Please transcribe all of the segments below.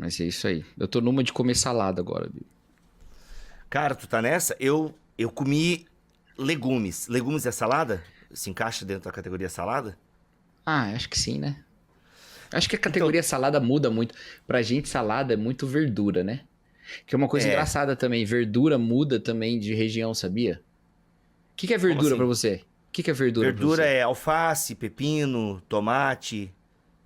Mas é isso aí. Eu tô numa de comer salada agora, Bill. Cara, tu tá nessa? Eu comi legumes. Legumes é salada? Se encaixa dentro da categoria salada? Ah, acho que sim, né? Acho que a Então, categoria salada muda muito. Pra gente, salada é muito verdura, né? Que é uma coisa é. engraçada também. Verdura muda também de região, sabia? O que que é Como verdura pra assim? você? O que que é verdura pra Verdura você? é alface, pepino, tomate.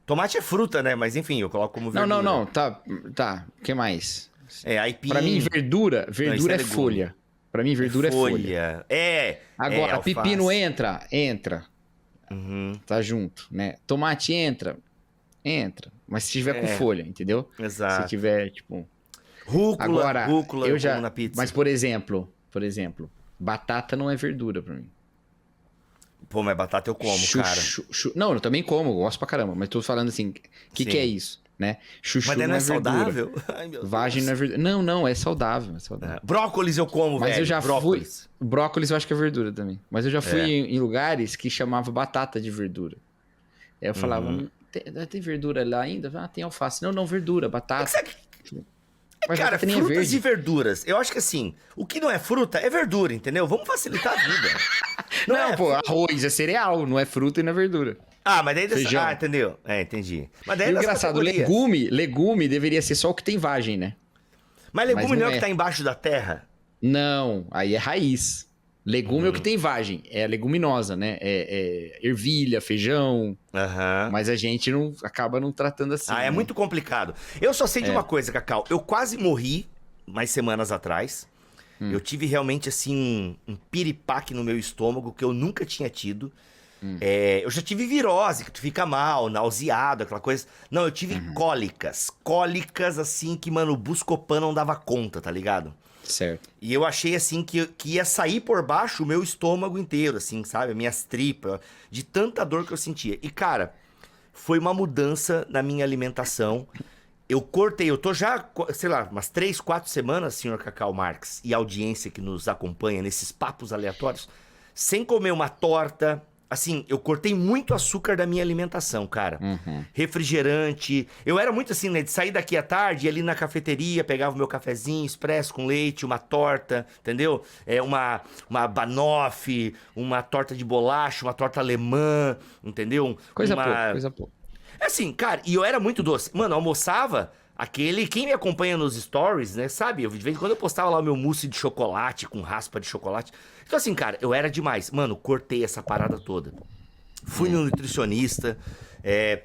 Tomate é fruta, né? Mas enfim, eu coloco como Não, não, verdura. não. Tá, tá. O que mais? É, Pra mim, aipim. verdura, Não, isso é verdura é legume. folha. Pra mim, É verdura é folha. folha. É Agora, pepino alface. entra, entra. Uhum. Tá junto, né? Tomate entra, entra. Mas se tiver com É, folha, entendeu? Se exato. tiver, tipo. Rúcula, Agora, rúcula eu eu como já. na pizza. Mas, por exemplo, batata não é verdura pra mim. Pô, mas batata eu como, cara. Não, eu também como, eu gosto pra caramba. Mas tô falando assim, o que é Sim. isso, né? Mas Chuchu daí não não é é verdura. saudável? Ai, meu Vagem não Deus. é verdura. Não, não, é saudável, é É. saudável. Brócolis eu como, Mas eu velho. já fui. Brócolis. Brócolis eu acho que é verdura também. Mas eu já fui É. em lugares que chamava batata de verdura. Aí eu falava, Uhum. Tem verdura lá ainda? Ah, tem alface. Não, não, verdura, É que, batata. sabe, Mas cara, batata nem é frutas e verde. verduras. Eu acho que assim, o que não é fruta é verdura, entendeu? Vamos facilitar a vida. Não Não, é. pô, arroz é cereal, não é fruta e não é verdura. Ah, mas daí dessa. Ah, Feijão. entendeu? É, entendi. Mas daí E é o das engraçado, categorias. legume deveria ser só o que tem vagem, né? Mas Mas legume não não é o que é. tá embaixo da terra? Não, aí é raiz. Legume é o que Uhum. tem vagem, é leguminosa, né? É ervilha, feijão, Aham. mas a gente não acaba não tratando assim, Ah, é né? muito complicado. Eu só sei de uma É. coisa, Cacau. Eu quase morri mais semanas atrás. Eu tive realmente, assim, um piripaque no meu estômago que eu nunca tinha tido. É, eu já tive virose, que tu fica mal, nauseado, aquela coisa. Não, eu tive cólicas. Cólicas, assim, que, mano, o Buscopan não dava conta, tá ligado? Certo. E eu achei, assim, que ia sair por baixo o meu estômago inteiro, assim, sabe? Minhas tripas, de tanta dor que eu sentia. E, cara, foi uma mudança na minha alimentação. Eu cortei, eu tô já, sei lá, umas 3, 4 semanas, senhor Cacau Marques, e a audiência que nos acompanha nesses papos aleatórios, sem comer uma torta. Assim, eu cortei muito açúcar da minha alimentação, cara. Refrigerante. Eu era muito assim, né? De sair daqui à tarde, ir ali na cafeteria, pegava o meu cafezinho expresso com leite, uma torta, entendeu? Uma banoffee, uma torta de bolacha, uma torta alemã, entendeu? Coisa pouca, coisa pouca. É assim, cara, e eu era muito doce. Mano, eu almoçava aquele. Quem me acompanha nos stories, né, sabe? De vez em quando eu postava lá o meu mousse de chocolate com raspa de chocolate. Então, assim, cara, eu era demais. Mano, cortei essa parada toda. Fui no nutricionista,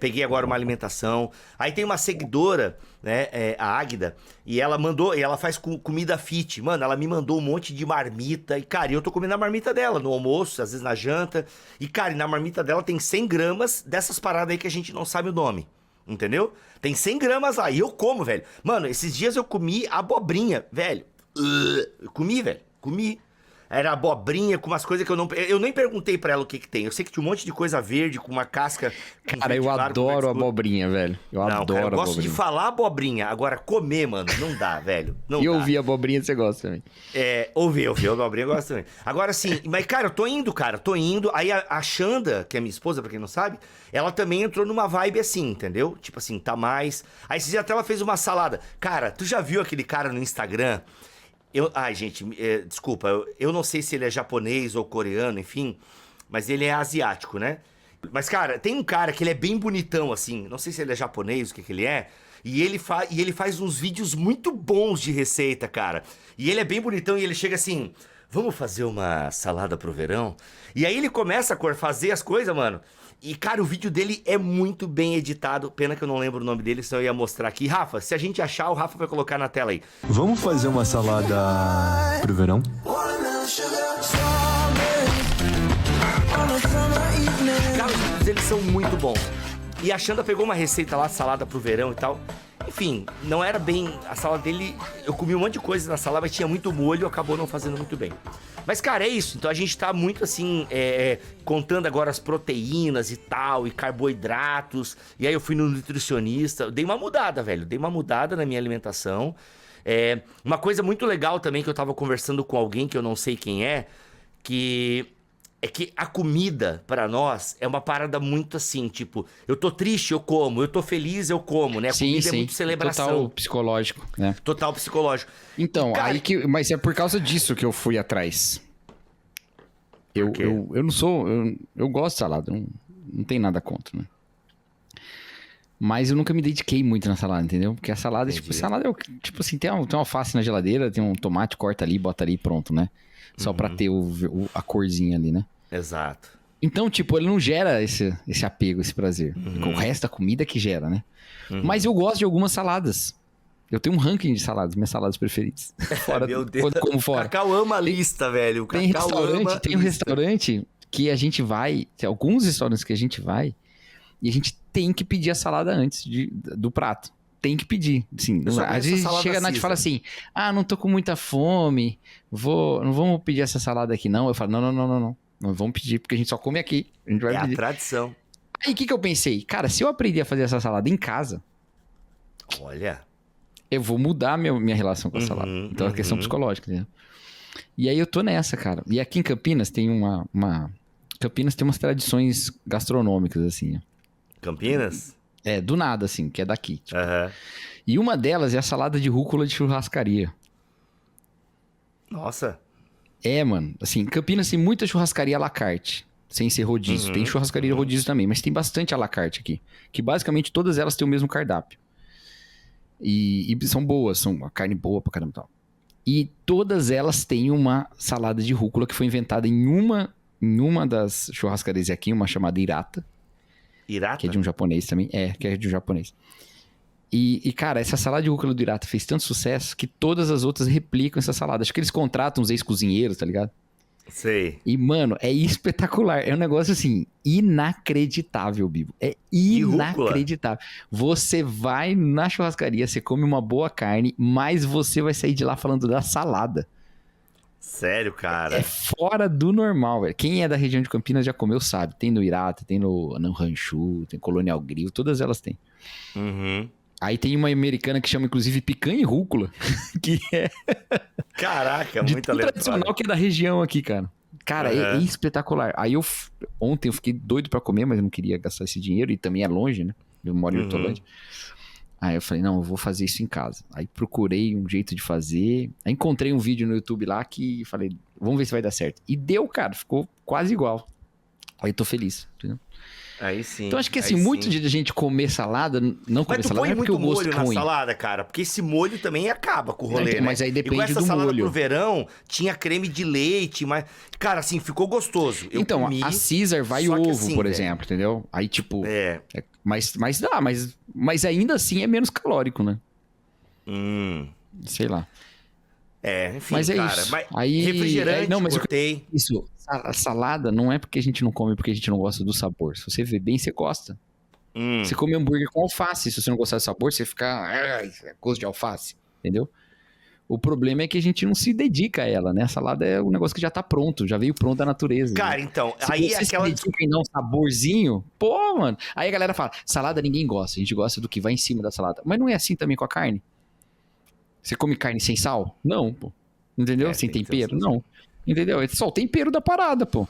peguei agora uma alimentação. Aí tem uma seguidora, né, a Águida, e ela mandou, e ela faz comida fit. Mano, ela me mandou um monte de marmita. E, cara, eu tô comendo a marmita dela no almoço, às vezes na janta. E, cara, na marmita dela tem 100 gramas dessas paradas aí que a gente não sabe o nome. Entendeu? Tem 100 gramas lá. E eu como, velho. Mano, esses dias eu comi abobrinha, velho. Eu comi, velho. Comi. Era abobrinha com umas coisas que eu não. Eu nem perguntei pra ela o que que tem. Eu sei que tinha um monte de coisa verde com uma casca. Com Cara, verde eu claro, com verde adoro escuro. abobrinha, velho. Eu Não, cara, eu adoro gosto de abobrinha. falar abobrinha. Agora, comer, mano, não dá, velho. Não E dá. ouvir abobrinha você gosta também. Ouvir, abobrinha eu gosto também. Agora sim, mas, cara, eu tô indo, cara, tô indo. Aí a Xanda, que é minha esposa, pra quem não sabe, ela também entrou numa vibe assim, entendeu? Tipo assim, tá mais. Aí esses dias até ela fez uma salada. Cara, tu já viu aquele cara no Instagram? Ai, gente, desculpa, eu não sei se ele é japonês ou coreano, enfim, mas ele é asiático, né? Mas, cara, tem um cara que ele é bem bonitão, assim, não sei se ele é japonês, o que que ele é, e ele faz uns vídeos muito bons de receita, cara. E ele é bem bonitão e ele chega assim, vamos fazer uma salada pro verão? E aí ele começa a fazer as coisas, mano. E, cara, o vídeo dele é muito bem editado. Pena que eu não lembro o nome dele, senão eu ia mostrar aqui. Rafa, se a gente achar, o Rafa vai colocar na tela aí. Vamos fazer uma salada pro verão? Cara, os vídeos deles são muito bons. E a Xanda pegou uma receita lá, salada pro verão e tal. Enfim, não era bem... A salada dele... Eu comi um monte de coisa na salada, mas tinha muito molho e acabou não fazendo muito bem. Mas, cara, é isso. Então a gente tá muito assim, contando agora as proteínas e tal, e carboidratos. E aí eu fui no nutricionista. Eu dei uma mudada, velho. Dei uma mudada na minha alimentação. Uma coisa muito legal também que eu tava conversando com alguém que eu não sei quem é, que é que a comida, pra nós, é uma parada muito assim, tipo, eu tô triste, eu como, eu tô feliz, eu como, né? A Sim, comida é sim. muito celebração. Total psicológico, né? Total psicológico. Então, Cara, mas é por causa disso que eu fui atrás. Por quê? Eu não sou. Eu gosto de salada, não tem nada contra, né? Mas eu nunca me dediquei muito na salada, entendeu? Porque a salada, tipo, Entendi. salada é tipo assim, tem uma alface na geladeira, tem um tomate, corta ali, bota ali e pronto, né? Só pra ter a corzinha ali, né? Exato. Então, tipo, ele não gera esse apego, esse prazer. O resto da comida que gera, né? Mas eu gosto de algumas saladas. Eu tenho um ranking de saladas, minhas saladas preferidas. Fora, Meu Deus. quando como O fora. Cacau ama a lista, velho. O Tem Cacau ama tem um lista. restaurante que a gente vai, tem alguns restaurantes que a gente vai, e a gente tem que pedir a salada antes do prato. Tem que pedir. Assim, Eu só às conheço a vezes salada chega a Nath e Caesar. fala assim: ah, não tô com muita fome, não vamos pedir essa salada aqui, não. Eu falo: não. Não vamos pedir, porque a gente só come aqui. A gente vai É a pedir. tradição. Aí o que eu pensei? Cara, se eu aprender a fazer essa salada em casa, Olha. eu vou mudar minha relação com a salada. Então é questão psicológica, entendeu? E aí eu tô nessa, cara. E aqui em Campinas tem Campinas tem umas tradições gastronômicas, assim. Ó. Campinas? É, do nada, assim, que é daqui. Tipo. Aham. E uma delas é a salada de rúcula de churrascaria. Nossa. É, mano. Assim, em Campinas tem muita churrascaria à la carte. Sem ser rodízio. Tem churrascaria rodízio também, mas tem bastante à la carte aqui. Que basicamente todas elas têm o mesmo cardápio. E são boas, são uma carne boa pra caramba e tal. E todas elas têm uma salada de rúcula que foi inventada em uma das churrascarias aqui, uma chamada Irata, Irata? que é de um japonês também. É, que é de um japonês. E, cara, essa salada de rúcula do Irata fez tanto sucesso que todas as outras replicam essa salada. Acho que eles contratam uns ex-cozinheiros, tá ligado? Sei. E, mano, é espetacular. É um negócio, assim, inacreditável, Bibo. É rúcula? inacreditável. Você vai na churrascaria, você come uma boa carne, mas você vai sair de lá falando da salada. Sério, cara. É fora do normal, velho. Quem é da região de Campinas já comeu, sabe. Tem no Irata, tem no Ranchu, tem Colonial Grill, todas elas têm. Uhum. Aí tem uma americana que chama, inclusive, picanha e rúcula, que é Caraca, de muito tão tradicional aleatório. que é da região aqui, cara. Cara, é Aham. espetacular. Aí ontem eu fiquei doido pra comer, mas eu não queria gastar esse dinheiro e também é longe, né? Eu moro em Hortolândia. Aí eu falei, não, eu vou fazer isso em casa. Aí procurei um jeito de fazer. Aí encontrei um vídeo no YouTube lá que falei, vamos ver se vai dar certo. E deu, cara, ficou quase igual. Aí eu tô feliz, entendeu? Aí sim. Então acho que assim, aí muito sim. de a gente comer salada, não comer Mas tu salada, põe não é porque muito o gosto molho é na ruim. salada, cara? Porque esse molho também acaba com o rolê, Então, né? mas aí depende Igual essa do salada molho. pro verão, tinha creme de leite, mas... Cara, assim, ficou gostoso. Eu Então, comi, a Caesar vai só que ovo, assim, por velho, exemplo, entendeu? Aí, tipo, É. mas dá, mas ainda assim é menos calórico, né? Sei lá. Enfim, Mas é cara. isso. Mas Aí, refrigerante, não, mas cortei. isso, a salada não é porque a gente não come, porque a gente não gosta do sabor. Se você vê bem, você gosta. Você come hambúrguer com alface, se você não gostar do sabor, você fica, gosto de alface, entendeu? O problema é que a gente não se dedica a ela, né? A salada é um negócio que já tá pronto, já veio pronto da natureza. Cara, né? então, Se aí você aquela... se dedica em dar um saborzinho, pô, mano. Aí a galera fala, salada ninguém gosta, a gente gosta do que vai em cima da salada. Mas não é assim também com a carne? Você come carne sem sal? Não, pô. Entendeu? Sem tem que ter tempero? sal. Não. Entendeu? É só o tempero da parada, pô.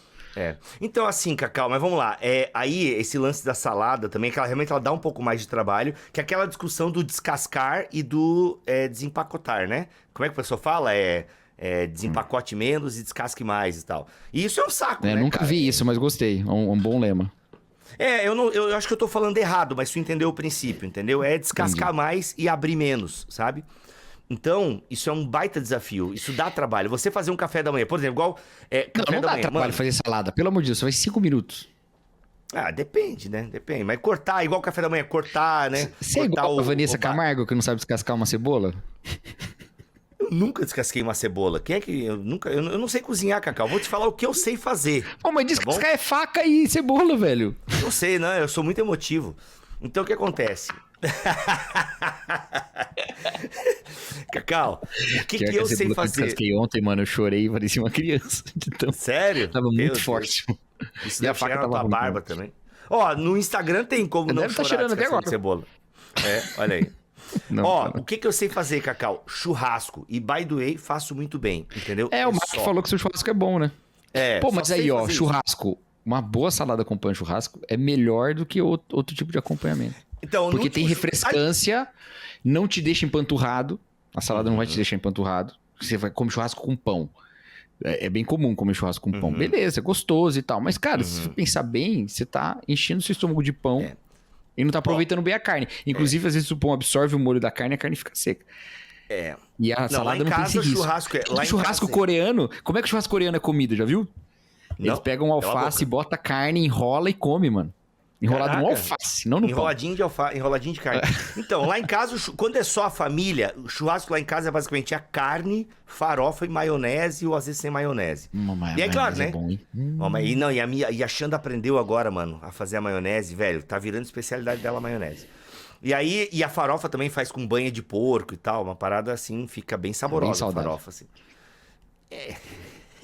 Então, assim, Cacau, mas vamos lá. Aí, esse lance da salada também, que ela realmente ela dá um pouco mais de trabalho, que é aquela discussão do descascar e do desempacotar, né? Como é que a pessoa fala? Desempacote menos e descasque mais e tal. E isso é um saco, né, Nunca cara? vi isso, mas gostei. É um bom lema. Eu acho que eu tô falando errado, mas tu entendeu o princípio, entendeu? É descascar mais e abrir menos, sabe? Então, isso é um baita desafio. Isso dá trabalho. Você fazer um café da manhã, por exemplo, igual café Não da dá manhã. trabalho Mano, fazer salada. Pelo amor de Deus, só vai 5 minutos. depende, né? Depende. Mas cortar, igual café da manhã, cortar, né? Você é Cortar igual a Vanessa o Camargo, que não sabe descascar uma cebola? Eu nunca descasquei uma cebola. Quem é que... Eu não sei cozinhar, Cacau. Vou te falar o que eu sei fazer. Pô, mas descascar é faca e cebola, velho. Não sei, né? Eu sou muito emotivo. Então, o que acontece? Cacau, o que eu sei Que eu fazer? descasquei ontem, mano, eu chorei e parecia uma criança. Então, Sério? tava Meu muito Deus. forte. Isso E a deve faca chegar na tava tua ruim, barba também. Ó, no Instagram tem como não Deve tá chorar cheirando até descascando agora. cebola. Olha aí. Não, Ó, cara. o que eu sei fazer, Cacau? Churrasco. E, by the way, faço muito bem, entendeu? O Marco só. falou que seu churrasco é bom, né? Pô, só mas sei aí, ó, fazer isso. churrasco. Uma boa salada acompanha churrasco é melhor do que outro tipo de acompanhamento. Então, no Porque tem último refrescância, não te deixa empanturrado. A salada não vai te Uhum. deixar empanturrado. Você vai comer churrasco com pão. É bem comum comer churrasco com pão. Uhum. Beleza, é gostoso e tal. Mas, cara, se você Uhum. pensar bem, você tá enchendo seu estômago de pão É. e não tá aproveitando bem a carne. Inclusive, às vezes o pão absorve o molho da carne e a carne fica seca. É. E a Não, lá salada em não tem casa esse risco. churrasco é. Lá em Churrasco casa, coreano, como é que o churrasco coreano é comida, já viu? Eles Não, pegam cala a alface, boca. bota carne, enrola e come, mano. Enrolado no Caraca. alface, não no pão. Enroladinho de carne. Então, lá em casa, quando é só a família, o churrasco lá em casa é basicamente a carne, farofa e maionese, ou às vezes sem maionese. E aí, claro, Mas né? É bom, hein? Ó, mas, e a Xanda aprendeu agora, mano, a fazer a maionese, velho. Tá virando especialidade dela a maionese. E aí, e a farofa também faz com banha de porco e tal. Uma parada assim, fica bem saborosa a saudável. farofa, assim.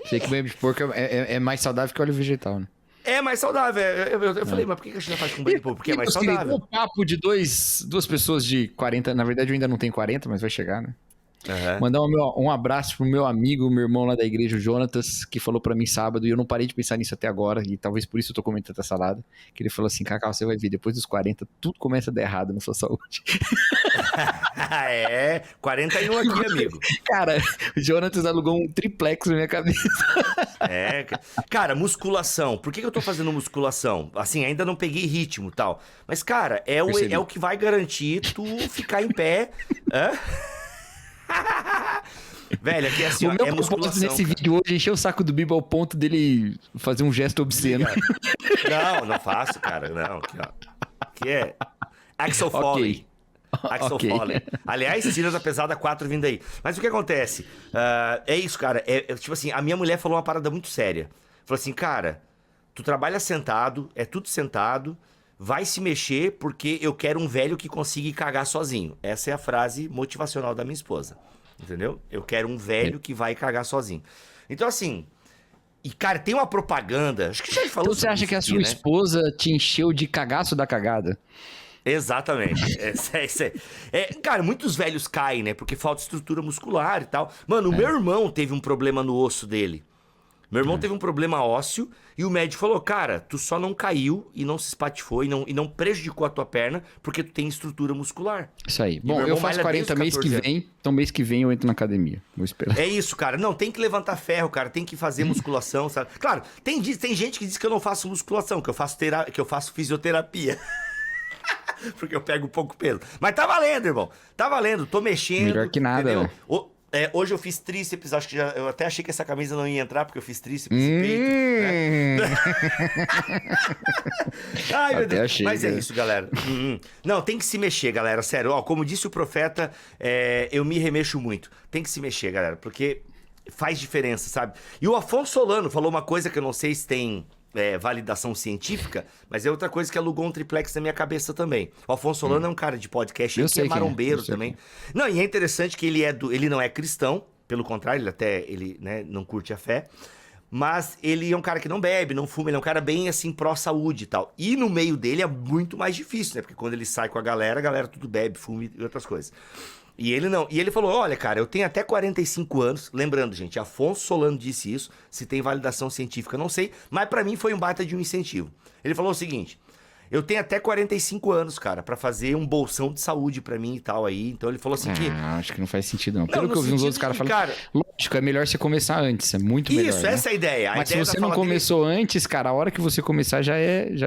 Sei que banho de porco é mais saudável que óleo vegetal, né? É mais saudável. Eu falei, mas por que a Xanda faz com banha de porco? Porque é mais meus queridos, saudável. um papo de duas pessoas de 40, na verdade eu ainda não tenho 40, mas vai chegar, né? Aham. Mandar um abraço pro meu amigo, meu irmão lá da igreja, o Jonatas, que falou pra mim sábado, e eu não parei de pensar nisso até agora, e talvez por isso eu tô comentando essa salada, que ele falou assim, Cacau, você vai ver, depois dos 40, tudo começa a dar errado na sua saúde. 41 aqui, amigo. Cara, o Jonatas alugou um triplex na minha cabeça. Cara, musculação. Por que eu tô fazendo musculação? Assim, ainda não peguei ritmo e tal. Mas, cara, Percebi. é o que vai garantir tu ficar em pé. Hã? Velho, aqui é assim, O ó, meu é propósito musculação. nesse cara. vídeo hoje é encher o saco do Bibo ao ponto dele fazer um gesto obsceno. Não faço, cara. Não, aqui, ó. Aqui é Axel Foley. Axel Ok. Foley. Aliás, tiras a pesada 4 vindo aí. Mas o que acontece? É isso, cara. Tipo assim, a minha mulher falou uma parada muito séria. Falou assim, cara, tu trabalha sentado, é tudo sentado, vai se mexer porque eu quero um velho que consiga ir cagar sozinho. Essa é a frase motivacional da minha esposa. Entendeu? Eu quero um velho que vai cagar sozinho. Então, assim... E, cara, tem uma propaganda... Acho que já falou Então você sobre acha isso que a aqui, sua né? esposa te encheu de cagaço da cagada? Exatamente. Cara, muitos velhos caem, né? Porque falta estrutura muscular e tal. Mano, o meu irmão teve um problema no osso dele. Meu irmão teve um problema ósseo e o médico falou, cara, tu só não caiu e não se espatifou e não prejudicou a tua perna porque tu tem estrutura muscular. Isso aí. E Bom, meu eu irmão faço malha 40 desde mês os que 14 vem, então mês que vem eu entro na academia. Vou esperar. É isso, cara. Não, tem que levantar ferro, cara. Tem que fazer musculação, sabe? Claro, tem gente que diz que eu não faço musculação, que eu faço fisioterapia. Porque eu pego pouco peso. Mas tá valendo, irmão. Tá valendo. Tô mexendo. Melhor que nada, entendeu? né? Hoje eu fiz tríceps. Acho que eu até achei que essa camisa não ia entrar, porque eu fiz tríceps e peito. Né? Ai, meu Até Deus. achei, Mas é cara. isso, galera. Não, tem que se mexer, galera. Sério. Ó, como disse o profeta, eu me remexo muito. Tem que se mexer, galera. Porque faz diferença, sabe? E o Afonso Solano falou uma coisa que eu não sei se tem validação científica, mas é outra coisa que alugou um triplex na minha cabeça também. O Afonso Solano é um cara de podcast, Eu ele que sei é quem é, marombeiro eu sei também. Não, e é interessante que ele não é cristão, pelo contrário, ele né, não curte a fé. Mas ele é um cara que não bebe, não fuma, ele é um cara bem assim pró-saúde e tal. E no meio dele é muito mais difícil, né? Porque quando ele sai com a galera tudo bebe, fuma e outras coisas. E ele não. E ele falou: olha, cara, eu tenho até 45 anos. Lembrando, gente, Afonso Solano disse isso. Se tem validação científica, não sei. Mas pra mim foi um baita de um incentivo. Ele falou o seguinte: eu tenho até 45 anos, cara, pra fazer um bolsão de saúde pra mim e tal aí. Então ele falou assim que. Acho que não faz sentido, não. Pelo no que eu vi uns sentido outros caras de que, falando. Lógico, é melhor você começar antes. É muito melhor. Isso, né? essa é a ideia. Mas se ideia você da não fala dele- começou antes, cara, a hora que você começar já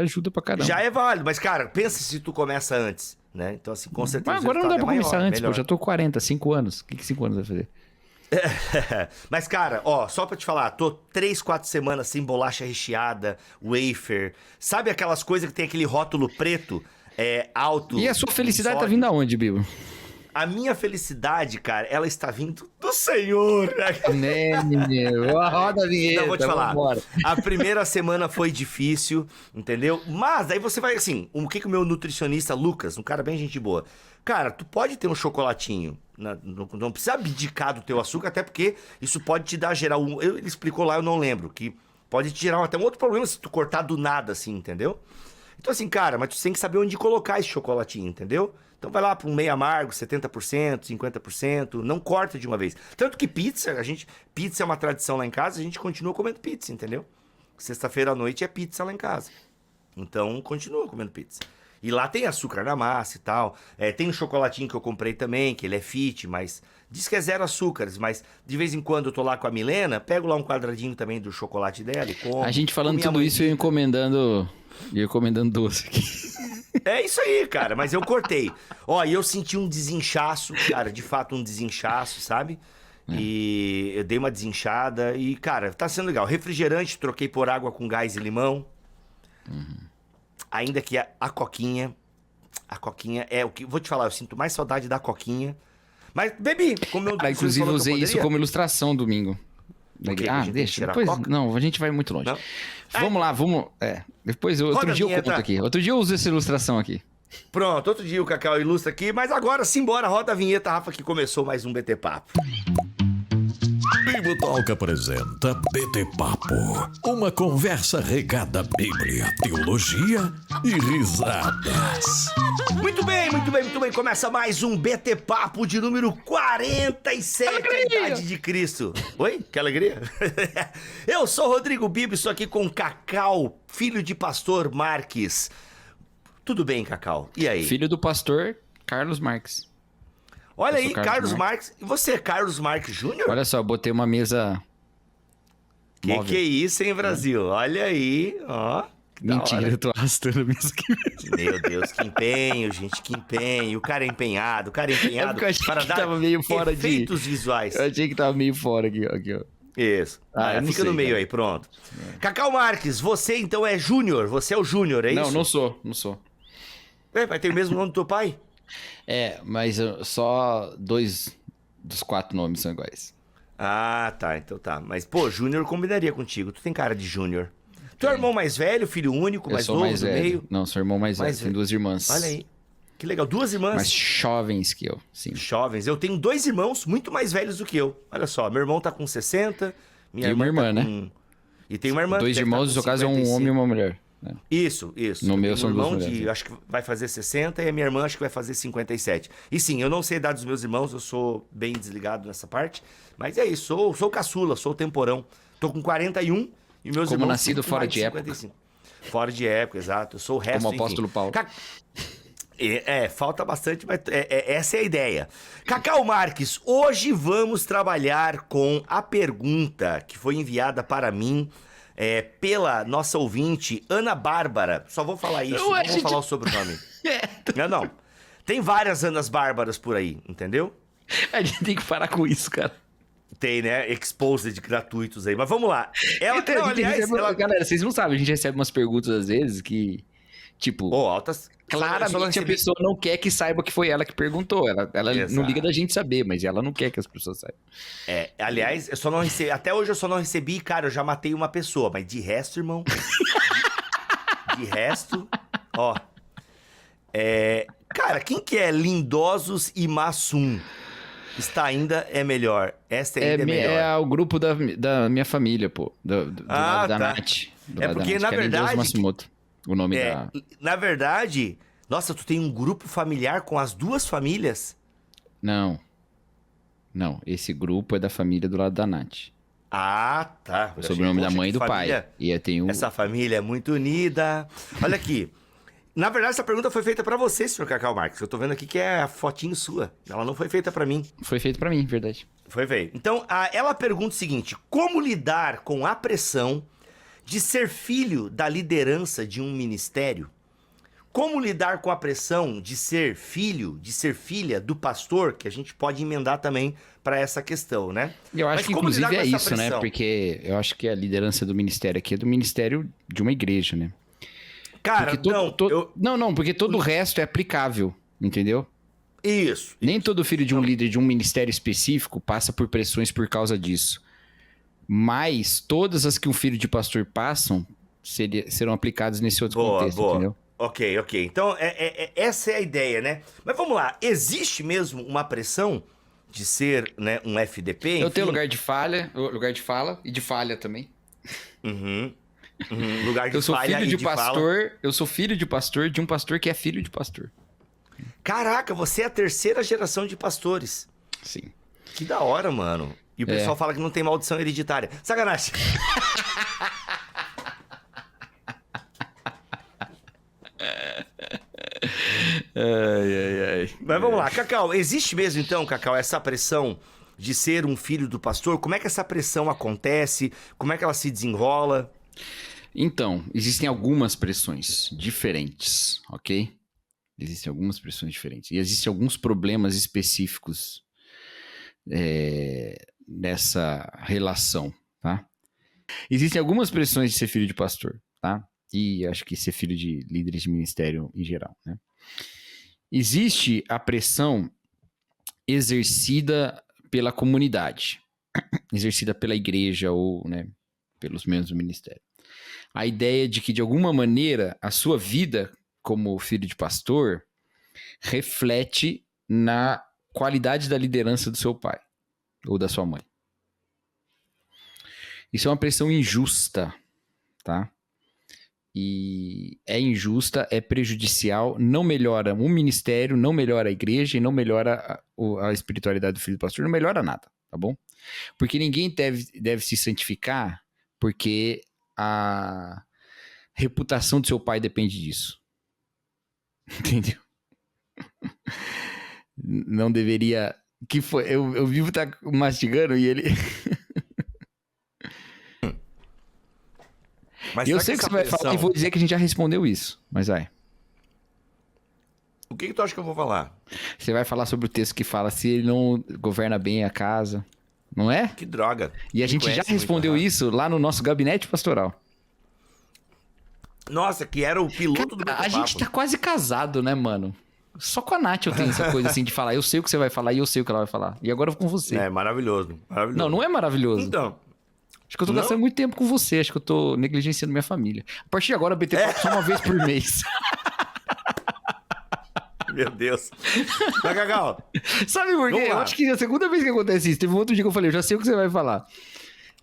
ajuda pra caramba. Já é válido, mas, cara, pensa se tu começa antes, né? Então, assim, com certeza. Mas agora o não dá resultado pra é começar maior, antes, pô. melhor. Já tô com 40, 5 anos. O que 5 anos vai fazer? Mas, cara, ó, só pra te falar, tô 3, 4 semanas sem bolacha recheada, wafer. Sabe aquelas coisas que tem aquele rótulo preto, alto? E a sua felicidade tá sólido? vindo aonde, Bibo? A minha felicidade, cara, ela está vindo do Senhor. Né, roda a vinheta. Não, vou te falar. Vambora. A primeira semana foi difícil, entendeu? Mas aí você vai assim, o que o meu nutricionista, Lucas, um cara bem gente boa. Cara, tu pode ter um chocolatinho, não precisa abdicar do teu açúcar, até porque isso pode te dar gerar ele explicou lá, eu não lembro, que pode te gerar até um outro problema se tu cortar do nada assim, entendeu? Então assim, cara, mas tu tem que saber onde colocar esse chocolatinho, entendeu? Então vai lá para um meio amargo, 70%, 50%, não corta de uma vez. Tanto que pizza é uma tradição lá em casa, a gente continua comendo pizza, entendeu? Sexta-feira à noite é pizza lá em casa. Então continua comendo pizza. E lá tem açúcar na massa e tal. Tem um chocolatinho que eu comprei também, que ele é fit, mas diz que é 0 açúcares. Mas de vez em quando eu tô lá com a Milena, pego lá um quadradinho também do chocolate dela e como. A gente falando tudo isso e eu encomendando doce aqui. É isso aí, cara, mas eu cortei. Ó, e eu senti um desinchaço, cara, de fato um desinchaço, sabe? E eu dei uma desinchada e, cara, tá sendo legal. Refrigerante, troquei por água com gás e limão. Ainda que a coquinha é o que... Vou te falar, eu sinto mais saudade da coquinha. Mas bebi, como eu inclusive eu usei isso como ilustração domingo. Deixa, depois... Não, a gente vai muito longe. Não? Vamos lá, vamos... Depois, outro dia eu conto aqui. Outro dia eu uso essa ilustração aqui. Pronto, outro dia o Cacau ilustra aqui. Mas agora, simbora, roda a vinheta, Rafa, que começou mais um BT Papo. Bibotalk apresenta BT Papo, uma conversa regada à Bíblia, teologia e risadas. Muito bem. Começa mais um BT Papo de número 47, a idade de Cristo. Oi? Que alegria? Eu sou o Rodrigo Bibo, estou aqui com Cacau, filho de pastor Marques. Tudo bem, Cacau? E aí? Filho do pastor Carlos Marques. Olha aí, Carlos Marques. E você é Carlos Marques Júnior? Olha só, eu botei uma mesa móvel. Que é isso, hein, Brasil? Olha aí, ó. Mentira, eu tô arrastando a mesa aqui. Meu Deus, que empenho, gente, que empenho. O cara é empenhado eu achei para que tava meio fora efeitos visuais. Eu achei que tava meio fora aqui, ó. Isso. Fica no meio aí, pronto. Cacau Marques, você então é Júnior. Você é o Júnior, é isso? Não sou. Vai ter o mesmo nome do teu pai? Mas só 2 dos 4 nomes são iguais. Ah, tá. Então tá. Mas, pô, Júnior combinaria contigo. Tu tem cara de Júnior. Tu é o irmão mais velho, filho único, mais novo do meio? Não, sou irmão mais velho. Tenho 2 irmãs. Olha aí. Que legal. 2 irmãs? Mais jovens que eu, sim. Jovens. Eu tenho 2 irmãos muito mais velhos do que eu. Olha só, meu irmão tá com 60. E uma irmã, né? E tem uma irmã. 2 irmãos, no seu caso, é um homem e uma mulher. Isso. No meu são 2 mulheres. Acho que vai fazer 60 e a minha irmã acho que vai fazer 57. E sim, eu não sei a idade dos meus irmãos, eu sou bem desligado nessa parte. Mas é isso, sou caçula, sou temporão. Tô com 41 e meus Como irmãos... nascido fora de 55. Época. Fora de época, exato. Eu sou o resto, como o apóstolo Paulo. Falta bastante, mas essa é a ideia. Cacau Marques, hoje vamos trabalhar com a pergunta que foi enviada para mim pela nossa ouvinte, Ana Bárbara. Só vou falar isso, não vou falar o sobrenome. Não. Tem várias Anas Bárbaras por aí, entendeu? A gente tem que parar com isso, cara. Tem, né? Exposed gratuitos aí. Mas vamos lá. Galera, vocês não sabem, a gente recebe umas perguntas às vezes que, tipo... altas... Claramente a pessoa não quer que saiba que foi ela que perguntou. Ela não liga da gente saber, mas ela não quer que as pessoas saibam. Aliás, eu só não recebi... Até hoje eu só não recebi, cara, eu já matei uma pessoa. Mas de resto, irmão... de resto, ó... Cara, quem que é Lindosos e Massum? Está ainda é melhor. Esta ainda é melhor. É o grupo da minha família, pô. Do lado da Nath. Porque, na verdade... O nome da... Na verdade... Nossa, tu tem um grupo familiar com as 2 famílias? Não, esse grupo é da família do lado da Nath. Ah, tá. O sobrenome da mãe e do pai. E eu tenho... Essa família é muito unida. Olha aqui. Na verdade, essa pergunta foi feita pra você, senhor Cacau Marques. Eu tô vendo aqui que é a fotinho sua. Ela não foi feita pra mim. Foi feita pra mim, verdade. Foi feito. Então, ela pergunta o seguinte: como lidar com a pressão de ser filho da liderança de um ministério? Como lidar com a pressão de ser filho, de ser filha do pastor, que a gente pode emendar também para essa questão, né? Eu acho que inclusive é isso, né? Porque eu acho que a liderança do ministério aqui é do ministério de uma igreja, né? Cara, porque todo o resto é aplicável, entendeu? Isso. Nem todo filho de um líder de um ministério específico passa por pressões por causa disso. Mas todas as que um filho de pastor passam serão aplicadas nesse outro contexto, entendeu? Ok. Então, essa é a ideia, né? Mas vamos lá. Existe mesmo uma pressão de ser, né, um FDP? Enfim? Eu tenho lugar de fala e de falha também. Lugar de eu sou falha filho e de pastor. Fala. Eu sou filho de pastor de um pastor que é filho de pastor. Caraca, você é a terceira geração de pastores. Sim. Que da hora, mano. E o pessoal fala que não tem maldição hereditária. Sacanagem. Ai. Mas vamos lá, Cacau, existe mesmo então, Cacau, essa pressão de ser um filho do pastor? Como é que essa pressão acontece? Como é que ela se desenrola? Então, existem algumas pressões diferentes, ok? Existem algumas pressões diferentes. E existem alguns problemas específicos nessa relação, tá? Existem algumas pressões de ser filho de pastor, tá? E acho que ser filho de líderes de ministério em geral, né? Existe a pressão exercida pela comunidade, exercida pela igreja ou, né, pelos membros do ministério. A ideia de que, de alguma maneira, a sua vida como filho de pastor reflete na qualidade da liderança do seu pai ou da sua mãe. Isso é uma pressão injusta, tá? E é injusta, é prejudicial, não melhora o ministério, não melhora a igreja e não melhora a espiritualidade do filho do pastor, não melhora nada, tá bom? Porque ninguém deve se santificar porque a reputação do seu pai depende disso. Entendeu? Não deveria... Que foi? Eu vivo tá mastigando e ele... Mas eu sei o que você vai falar e vou dizer que a gente já respondeu isso, mas vai. O que tu acha que eu vou falar? Você vai falar sobre o texto que fala se ele não governa bem a casa, não é? Que droga. E a gente já respondeu isso lá no nosso gabinete pastoral. Nossa, que era o piloto do A gente tá quase casado, né, mano? Só com a Nath eu tenho essa coisa assim de falar, eu sei o que você vai falar e eu sei o que ela vai falar. E agora eu vou com você. É, maravilhoso. Não é maravilhoso. Então... Acho que eu tô gastando muito tempo com você, acho que eu tô negligenciando minha família. A partir de agora, BT Papo só uma vez por mês. Meu Deus. Mas, Cacau... Sabe por quê? Eu acho que a segunda vez que acontece isso, teve um outro dia que eu falei, eu já sei o que você vai falar.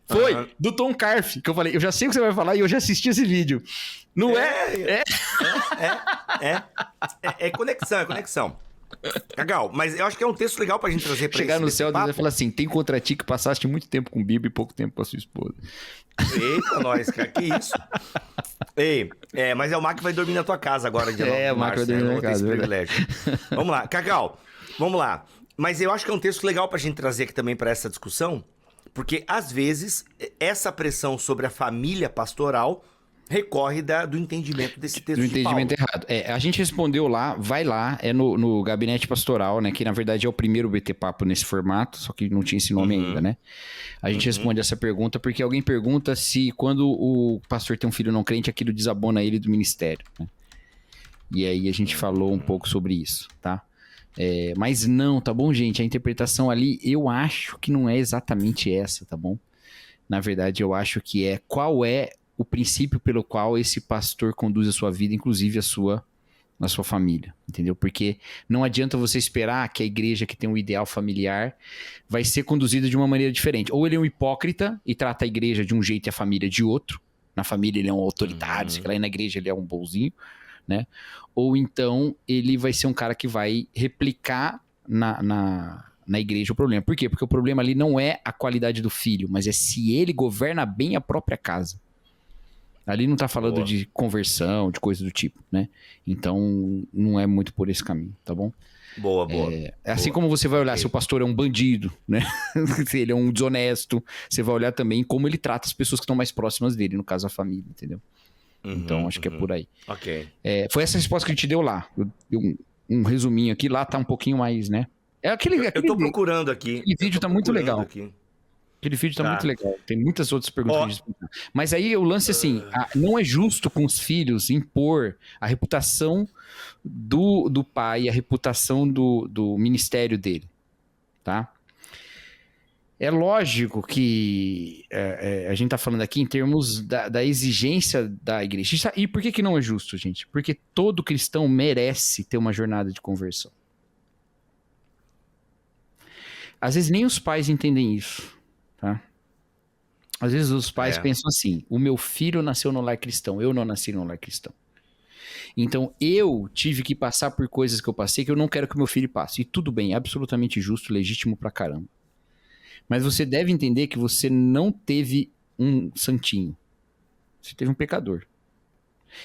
Foi do Tom Carf, que eu falei, eu já sei o que você vai falar e eu já assisti esse vídeo. Não é? É conexão, é conexão. Legal, mas eu acho que é um texto legal pra gente trazer pra chegar no céu, Deus papo. vai falar assim, tem contra ti que passaste muito tempo com Bíblia e pouco tempo com a sua esposa. Eita, nós, cara, que isso? Ei, mas é o Mac que vai dormir na tua casa agora, dia 9 de o Mac vai março, dormir né? na Não vou ter casa, esse privilégio. Vamos lá, Cacau, vamos lá. Mas eu acho que é um texto legal pra gente trazer aqui também pra essa discussão, porque às vezes essa pressão sobre a família pastoral recorre do entendimento desse texto do de entendimento Paulo. errado. A gente respondeu lá, vai lá, é no Gabinete Pastoral, né? Que na verdade é o primeiro BT Papo nesse formato, só que não tinha esse nome ainda, né? A gente responde essa pergunta porque alguém pergunta se quando o pastor tem um filho não crente, aquilo desabona ele do ministério, né? E aí a gente falou um pouco sobre isso, tá? Mas não, tá bom, gente? A interpretação ali, eu acho que não é exatamente essa, tá bom? Na verdade, eu acho que qual é o princípio pelo qual esse pastor conduz a sua vida, inclusive a sua família, entendeu? Porque não adianta você esperar que a igreja que tem um ideal familiar vai ser conduzida de uma maneira diferente. Ou ele é um hipócrita e trata a igreja de um jeito e a família de outro. Na família ele é um autoritário, sei lá, e na igreja ele é um bonzinho, né? Ou então ele vai ser um cara que vai replicar na igreja o problema. Por quê? Porque o problema ali não é a qualidade do filho, mas é se ele governa bem a própria casa. Ali não tá falando de conversão, de coisa do tipo, né? Então, não é muito por esse caminho, tá bom? Boa. Assim como você vai olhar se o pastor é um bandido, né? Se ele é um desonesto, você vai olhar também como ele trata as pessoas que estão mais próximas dele, no caso a família, entendeu? Então, acho que é por aí. Ok. Foi essa resposta que a gente deu lá. Eu dei um resuminho aqui, lá tá um pouquinho mais, né? Eu tô procurando aqui. Aquele vídeo tá muito legal. Aqui. Aquele vídeo tá muito legal. Tem muitas outras perguntas. Mas aí o lance assim, não é justo com os filhos impor a reputação do pai, a reputação do ministério dele, tá? É lógico que a gente tá falando aqui em termos da exigência da igreja. E por que não é justo, gente? Porque todo cristão merece ter uma jornada de conversão. Às vezes nem os pais entendem isso. Tá? Às vezes os pais pensam assim, o meu filho nasceu no lar cristão, eu não nasci no lar cristão. Então, eu tive que passar por coisas que eu passei que eu não quero que meu filho passe. E tudo bem, absolutamente justo, legítimo pra caramba. Mas você deve entender que você não teve um santinho. Você teve um pecador.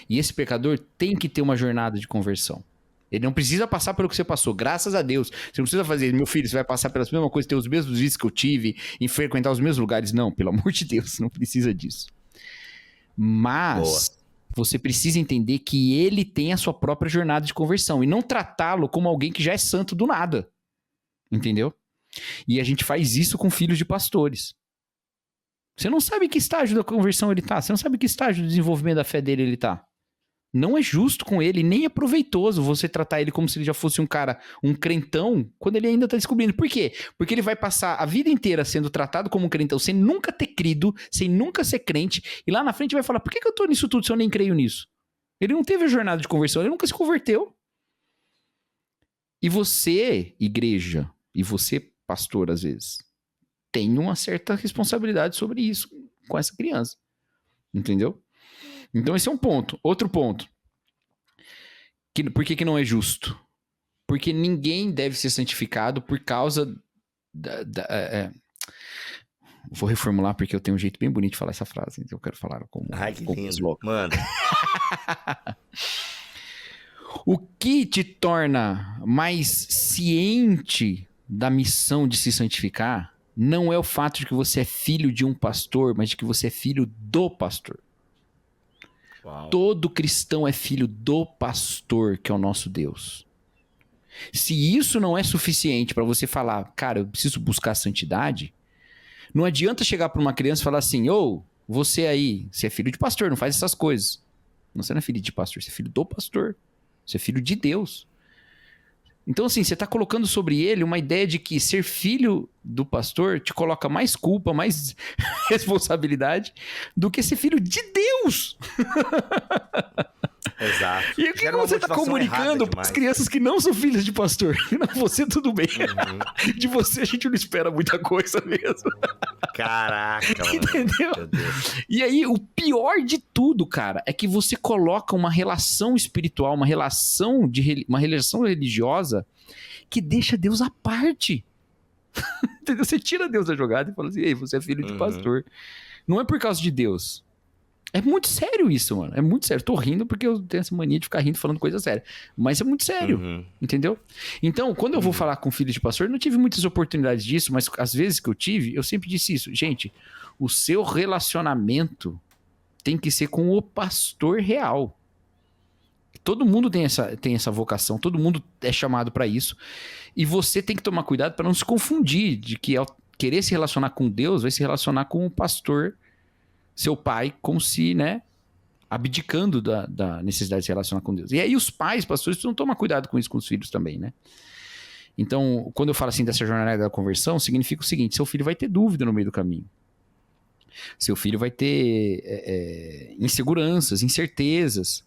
E esse pecador tem que ter uma jornada de conversão. Ele não precisa passar pelo que você passou, graças a Deus. Você não precisa fazer, meu filho, você vai passar pelas mesmas coisas, ter os mesmos vícios que eu tive, em frequentar os mesmos lugares. Não, pelo amor de Deus, não precisa disso. Mas você precisa entender que ele tem a sua própria jornada de conversão e não tratá-lo como alguém que já é santo do nada. Entendeu? E a gente faz isso com filhos de pastores. Você não sabe que estágio da conversão ele tá. Você não sabe que estágio do desenvolvimento da fé dele ele tá. Não é justo com ele, nem é proveitoso você tratar ele como se ele já fosse um cara, um crentão, quando ele ainda tá descobrindo. Por quê? Porque ele vai passar a vida inteira sendo tratado como um crentão, sem nunca ter crido, sem nunca ser crente, e lá na frente vai falar, por que eu tô nisso tudo se eu nem creio nisso? Ele não teve a jornada de conversão, ele nunca se converteu. E você, igreja, e você, pastor, às vezes, tem uma certa responsabilidade sobre isso com essa criança. Entendeu? Então esse é um ponto. Outro ponto. Por que não é justo? Porque ninguém deve ser santificado por causa Vou reformular porque eu tenho um jeito bem bonito de falar essa frase. Então eu quero falar como... Ai, que lindo. Mano. O que te torna mais ciente da missão de se santificar não é o fato de que você é filho de um pastor, mas de que você é filho do pastor. Uau. Todo cristão é filho do pastor, que é o nosso Deus. Se isso não é suficiente para você falar, cara, eu preciso buscar a santidade, não adianta chegar para uma criança e falar assim, você aí, você é filho de pastor, não faz essas coisas. Não, você não é filho de pastor, você é filho do pastor. Você é filho de Deus. Então, assim, você está colocando sobre ele uma ideia de que ser filho do pastor te coloca mais culpa, mais responsabilidade do que ser filho de Deus. Exato. E o que você está comunicando para as crianças que não são filhas de pastor? Não, você tudo bem. Uhum. De você a gente não espera muita coisa mesmo. Caraca, mano. Entendeu? E aí, o pior de tudo, cara, é que você coloca uma relação espiritual, uma relação religiosa que deixa Deus à parte. Entendeu? Você tira Deus da jogada e fala assim, ei, você é filho de pastor. Não é por causa de Deus. É muito sério isso, mano. É muito sério. Tô rindo porque eu tenho essa mania de ficar rindo falando coisa séria. Mas é muito sério. Entendeu? Então, quando eu vou falar com filho de pastor, eu não tive muitas oportunidades disso, mas às vezes que eu tive, eu sempre disse isso. Gente, o seu relacionamento tem que ser com o pastor real. Todo mundo tem essa vocação, todo mundo é chamado para isso. E você tem que tomar cuidado para não se confundir de que ao querer se relacionar com Deus, vai se relacionar com o pastor, seu pai, como se, né, abdicando da necessidade de se relacionar com Deus. E aí os pais, pastores, precisam tomar cuidado com isso com os filhos também, né? Então, quando eu falo assim dessa jornada da conversão, significa o seguinte, seu filho vai ter dúvida no meio do caminho. Seu filho vai ter inseguranças, incertezas.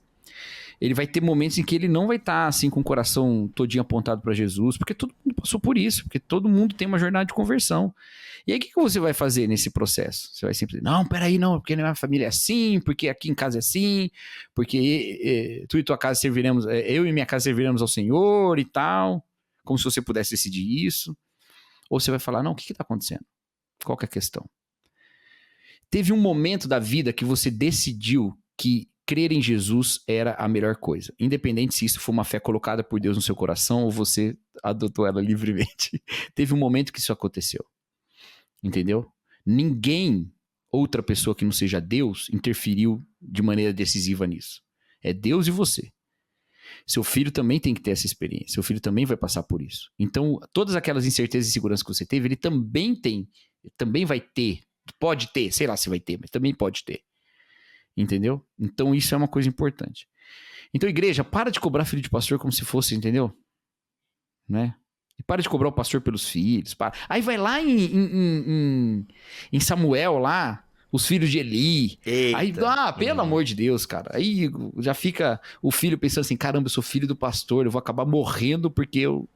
Ele vai ter momentos em que ele não vai estar assim com o coração todinho apontado para Jesus, porque todo mundo passou por isso, porque todo mundo tem uma jornada de conversão. E aí o que você vai fazer nesse processo? Você vai sempre dizer, não, peraí, não, porque na minha família é assim, porque aqui em casa é assim, porque tu e tua casa serviremos, eu e minha casa serviremos ao Senhor e tal, como se você pudesse decidir isso. Ou você vai falar, não, o que está acontecendo? Qual que é a questão? Teve um momento da vida que você decidiu que crer em Jesus era a melhor coisa. Independente se isso for uma fé colocada por Deus no seu coração ou você adotou ela livremente. Teve um momento que isso aconteceu. Entendeu? Ninguém, outra pessoa que não seja Deus, interferiu de maneira decisiva nisso. É Deus e você. Seu filho também tem que ter essa experiência. Seu filho também vai passar por isso. Então, todas aquelas incertezas e inseguranças que você teve, ele também vai ter. Pode ter, sei lá se vai ter, mas também pode ter. Entendeu? Então isso é uma coisa importante. Então, igreja, para de cobrar filho de pastor como se fosse, entendeu? Né? E para de cobrar o pastor pelos filhos. Para. Aí vai lá em Samuel lá, os filhos de Eli. Eita. Aí, pelo amor de Deus, cara. Aí já fica o filho pensando assim, caramba, eu sou filho do pastor, eu vou acabar morrendo porque eu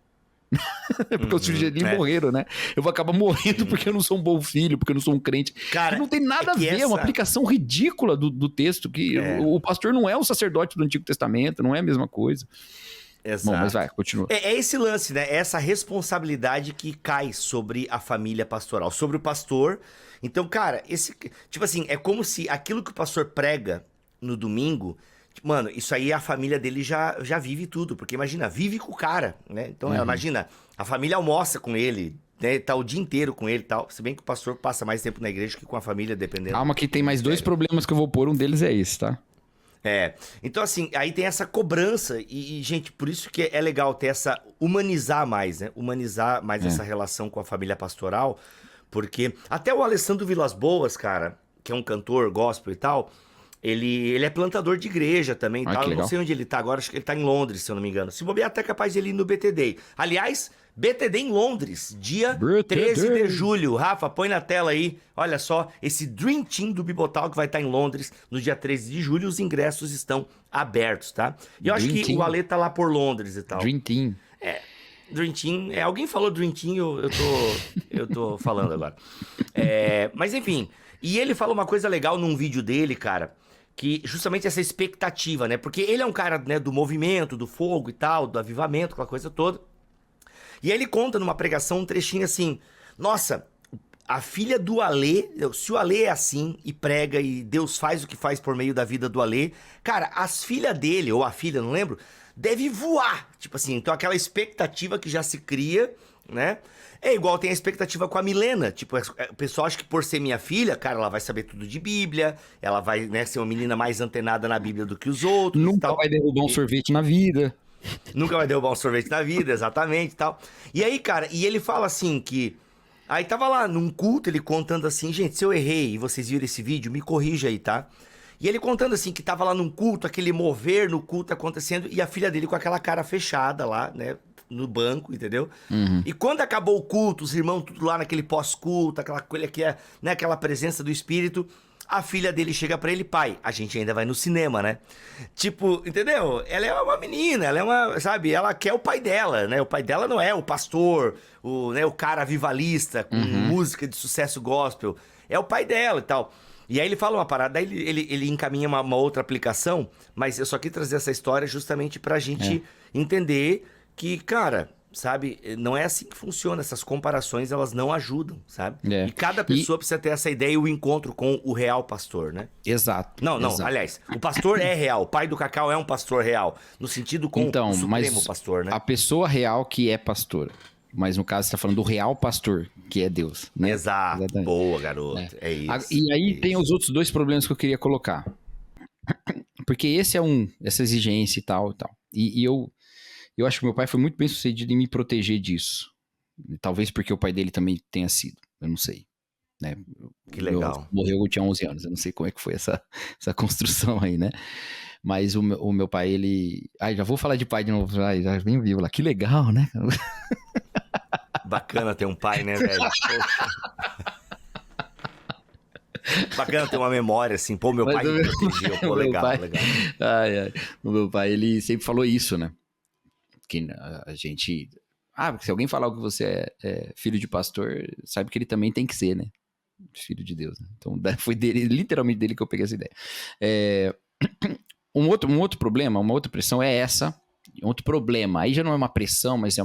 Porque os filhos dele morreram, né? Eu vou acabar morrendo porque eu não sou um bom filho, porque eu não sou um crente. Cara, que não tem nada a ver, é uma aplicação ridícula do texto, que o pastor não é o sacerdote do Antigo Testamento, não é a mesma coisa. Exato. Bom, mas vai, continua. É esse lance, né? Essa responsabilidade que cai sobre a família pastoral, sobre o pastor. Então, cara, tipo assim, é como se aquilo que o pastor prega no domingo, mano, isso aí a família dele já vive tudo. Porque imagina, vive com o cara, né? Então, imagina, a família almoça com ele, né? Tá o dia inteiro com ele e tal. Se bem que o pastor passa mais tempo na igreja que com a família, dependendo. Calma que tem mais 2 problemas que eu vou pôr, um deles é esse, tá? Então assim, aí tem essa cobrança e, gente, por isso que é legal ter humanizar mais, né? Humanizar mais essa relação com a família pastoral, porque até o Alessandro Vilas Boas, cara, que é um cantor gospel e tal, ele é plantador de igreja também e tal. Eu não sei onde ele tá agora, acho que ele tá em Londres, se eu não me engano. Se bobear, até capaz de ele ir no BTD. Aliás, BTD em Londres, dia 13 de julho. Rafa, põe na tela aí. Olha só, esse Dream Team do Bibotal que vai estar em Londres no dia 13 de julho. Os ingressos estão abertos, tá? E eu acho que o Ale tá lá por Londres e tal. Dream Team. Dream Team. Alguém falou Dream Team, eu tô falando agora. Mas enfim, e ele fala uma coisa legal num vídeo dele, cara, que justamente essa expectativa, né? Porque ele é um cara, né, do movimento, do fogo e tal, do avivamento, aquela coisa toda. E aí ele conta numa pregação um trechinho assim, nossa, a filha do Alê, se o Alê é assim e prega e Deus faz o que faz por meio da vida do Alê, cara, as filhas dele, ou a filha, não lembro, deve voar. Tipo assim, então aquela expectativa que já se cria, né? É igual tem a expectativa com a Milena. Tipo, o pessoal acha que por ser minha filha, cara, ela vai saber tudo de Bíblia, ela vai, né, ser uma menina mais antenada na Bíblia do que os outros. Nunca vai derrubar um sorvete na vida. Nunca vai derrubar um sorvete na vida, exatamente e tal. E aí, cara, e ele fala assim que... Aí tava lá num culto, ele contando assim, gente, se eu errei e vocês viram esse vídeo, me corrija aí, tá? E ele contando assim que tava lá num culto, aquele mover no culto acontecendo, e a filha dele com aquela cara fechada lá, né? No banco, entendeu? E quando acabou o culto, os irmãos tudo lá naquele pós-culto, aquela coisa que é, né, aquela presença do Espírito, a filha dele chega pra ele, pai, a gente ainda vai no cinema, né? Tipo, entendeu? Ela é uma menina, ela é uma, sabe, ela quer o pai dela, né? O pai dela não é o pastor, o cara avivalista, com música de sucesso gospel, é o pai dela e tal. E aí ele fala uma parada, daí ele encaminha uma outra aplicação, mas eu só quis trazer essa história justamente pra gente entender que, cara, sabe, não é assim que funciona, essas comparações, elas não ajudam, sabe? E cada pessoa precisa ter essa ideia e o encontro com o real pastor, né? Exato. Não, aliás, o pastor é real, o pai do Cacau é um pastor real, no sentido com o supremo pastor, né? A pessoa real que é pastora. Mas no caso, você tá falando do real pastor, que é Deus, né? Exato. Exatamente. Boa, garoto. É isso. E aí tem os outros 2 problemas que eu queria colocar. Porque esse é essa exigência e tal. E eu acho que meu pai foi muito bem sucedido em me proteger disso. Talvez porque o pai dele também tenha sido. Eu não sei. Né? Que legal. Morreu, eu tinha 11 anos. Eu não sei como é que foi essa construção aí, né? Mas o meu pai, ele... já vou falar de pai de novo. Já vem vivo lá. Que legal, né? Bacana ter um pai, né, velho? Bacana ter uma memória, assim. Pô, meu pai me protegeu. Pô, legal. O meu pai, ele sempre falou isso, né? Que a gente... se alguém falar que você é filho de pastor, sabe que ele também tem que ser, né? Filho de Deus, né? Então, foi literalmente dele que eu peguei essa ideia. Um outro problema, uma outra pressão é essa. Outro problema, aí já não é uma pressão, mas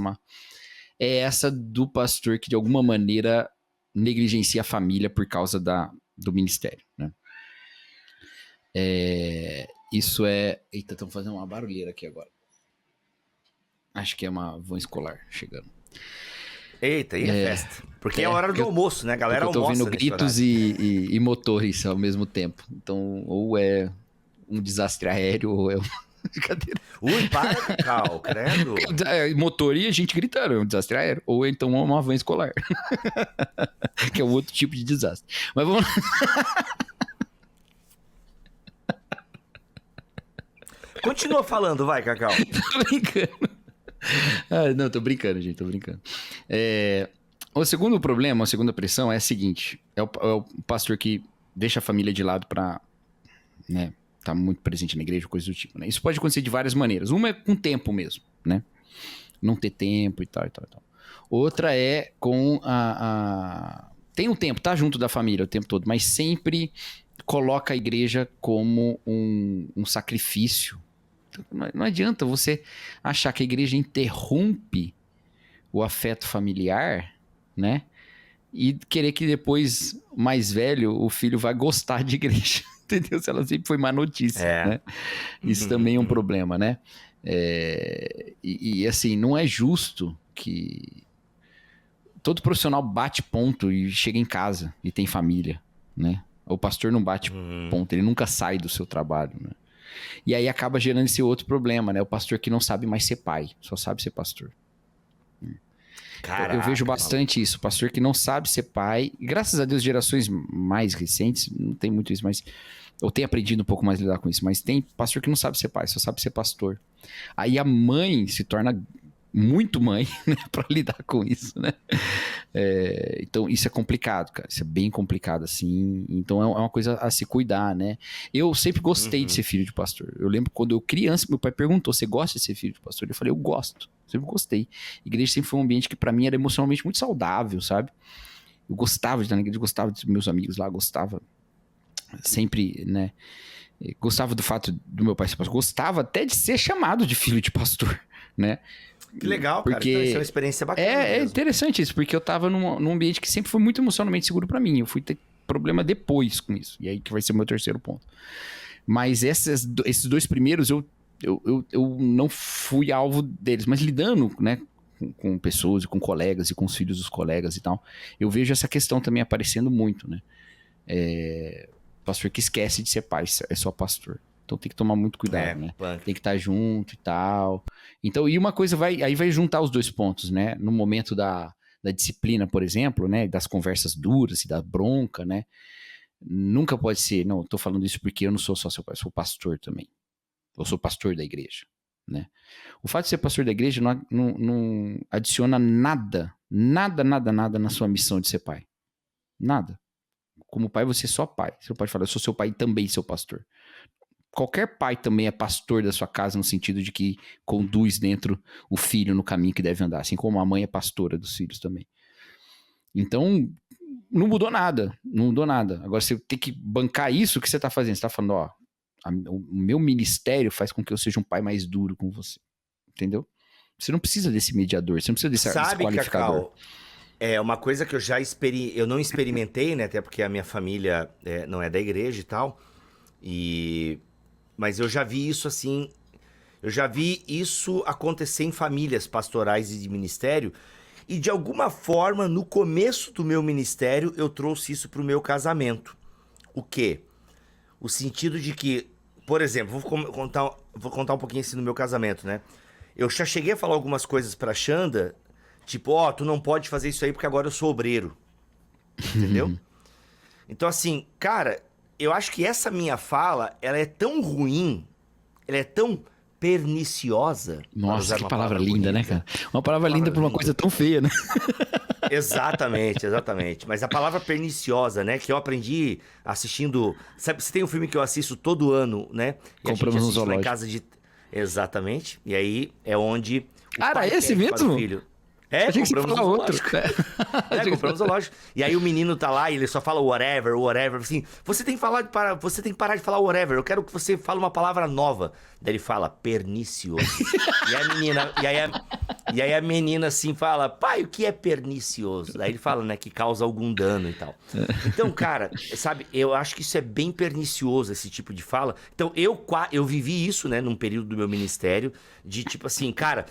é essa do pastor que de alguma maneira negligencia a família por causa do ministério, né? Isso é... Eita, estão fazendo uma barulheira aqui agora. Acho que é uma van escolar chegando. Eita, e é festa. Porque é a hora do almoço, né? A galera almoça. Eu tô ouvindo gritos e motores ao mesmo tempo. Então, ou é um desastre aéreo, ou é uma... Brincadeira. Ui, para, Cacau, credo. Motor e a gente gritando, é um desastre aéreo. Ou então uma van escolar. Que é um outro tipo de desastre. Mas vamos lá. Continua falando, vai, Cacau. Tô brincando. Não, tô brincando, gente, tô brincando. O segundo problema, a segunda pressão é a seguinte: é o pastor que deixa a família de lado pra, né, tá muito presente na igreja, coisa do tipo, né? Isso pode acontecer de várias maneiras. Uma é com tempo mesmo, né? não ter tempo e tal, e tal, e tal. Outra é com tem um tempo, tá junto da família o tempo todo, mas sempre coloca a igreja como um sacrifício. Não adianta você achar que a igreja interrompe o afeto familiar, né? E querer que depois, mais velho, o filho vai gostar de igreja. Entendeu? Se ela sempre foi má notícia, né? Isso também é um problema, né? E assim, não é justo que todo profissional bate ponto e chega em casa e tem família, né? O pastor não bate ponto, ele nunca sai do seu trabalho, né? E aí acaba gerando esse outro problema, né? O pastor que não sabe mais ser pai, só sabe ser pastor. Caraca, eu vejo bastante isso, pastor que não sabe ser pai. Graças a Deus, gerações mais recentes, não tem muito isso, mas eu tenho aprendido um pouco mais a lidar com isso. Mas tem pastor que não sabe ser pai, só sabe ser pastor. Aí a mãe se torna muito mãe, né, pra lidar com isso, né? Então isso é complicado, cara. Isso é bem complicado, assim. Então é uma coisa a se cuidar, né? Eu sempre gostei de ser filho de pastor. Eu lembro quando eu criança, meu pai perguntou: você gosta de ser filho de pastor? Eu falei: eu gosto. Sempre gostei. A igreja sempre foi um ambiente que pra mim era emocionalmente muito saudável, sabe? Eu gostava de estar na igreja, gostava dos meus amigos lá, gostava sempre, né? Gostava do fato do meu pai ser pastor. Gostava até de ser chamado de filho de pastor, né? Que legal, porque cara. Então, isso é uma experiência bacana. É interessante isso, porque eu tava num ambiente que sempre foi muito emocionalmente seguro pra mim. Eu fui ter problema depois com isso. E aí que vai ser o meu terceiro ponto. Mas esses dois primeiros eu não fui alvo deles. Mas lidando, né, com pessoas e com colegas e com os filhos dos colegas e tal, eu vejo essa questão também aparecendo muito, né? Pastor que esquece de ser pai, é só pastor. Então tem que tomar muito cuidado, né? Tem que estar junto e tal. Então, e uma coisa aí vai juntar os dois pontos, né? No momento da disciplina, por exemplo, né? Das conversas duras e da bronca, né? Nunca pode ser, não, tô falando isso porque eu não sou só seu pai, eu sou pastor também. Eu sou pastor da igreja, né? O fato de ser pastor da igreja não adiciona nada na sua missão de ser pai. Nada. Como pai, você é só pai. Você pode falar: eu sou seu pai e também seu pastor. Qualquer pai também é pastor da sua casa, no sentido de que conduz dentro o filho no caminho que deve andar, assim como a mãe é pastora dos filhos também. Então, não mudou nada. Agora, você tem que bancar isso que você está fazendo. Você está falando: ó, o meu ministério faz com que eu seja um pai mais duro com você. Entendeu? Você não precisa desse mediador, você não precisa desse qualificador. Cacau, é uma coisa que eu não experimentei, né? Até porque a minha família não é da igreja e tal. Mas eu já vi isso assim, eu já vi isso acontecer em famílias pastorais e de ministério, e de alguma forma, no começo do meu ministério, eu trouxe isso pro meu casamento. O quê? O sentido de que, por exemplo, vou contar um pouquinho assim no meu casamento, né? Eu já cheguei a falar algumas coisas pra Xanda, tipo: ó, tu não pode fazer isso aí porque agora eu sou obreiro. Entendeu? Então assim, cara, eu acho que essa minha fala, ela é tão ruim, ela é tão perniciosa. Nossa, que palavra linda, bonita, né, cara? Uma palavra linda pra uma coisa tão feia, né? Exatamente. Mas a palavra perniciosa, né, que eu aprendi assistindo... Sabe, se tem um filme que eu assisto todo ano, né? Compramos um zoológico. Em casa de... Exatamente. E aí é onde... Era esse mesmo? Achei compramos um zoológico. Compramos um zoológico. E aí o menino tá lá e ele só fala whatever. Assim, você tem que parar de falar whatever. Eu quero que você fale uma palavra nova. Daí ele fala pernicioso. E aí a menina assim fala: pai, o que é pernicioso? Daí ele fala, né, que causa algum dano e tal. Então, cara, sabe, eu acho que isso é bem pernicioso, esse tipo de fala. Então, eu vivi isso, né, num período do meu ministério, de tipo assim, cara,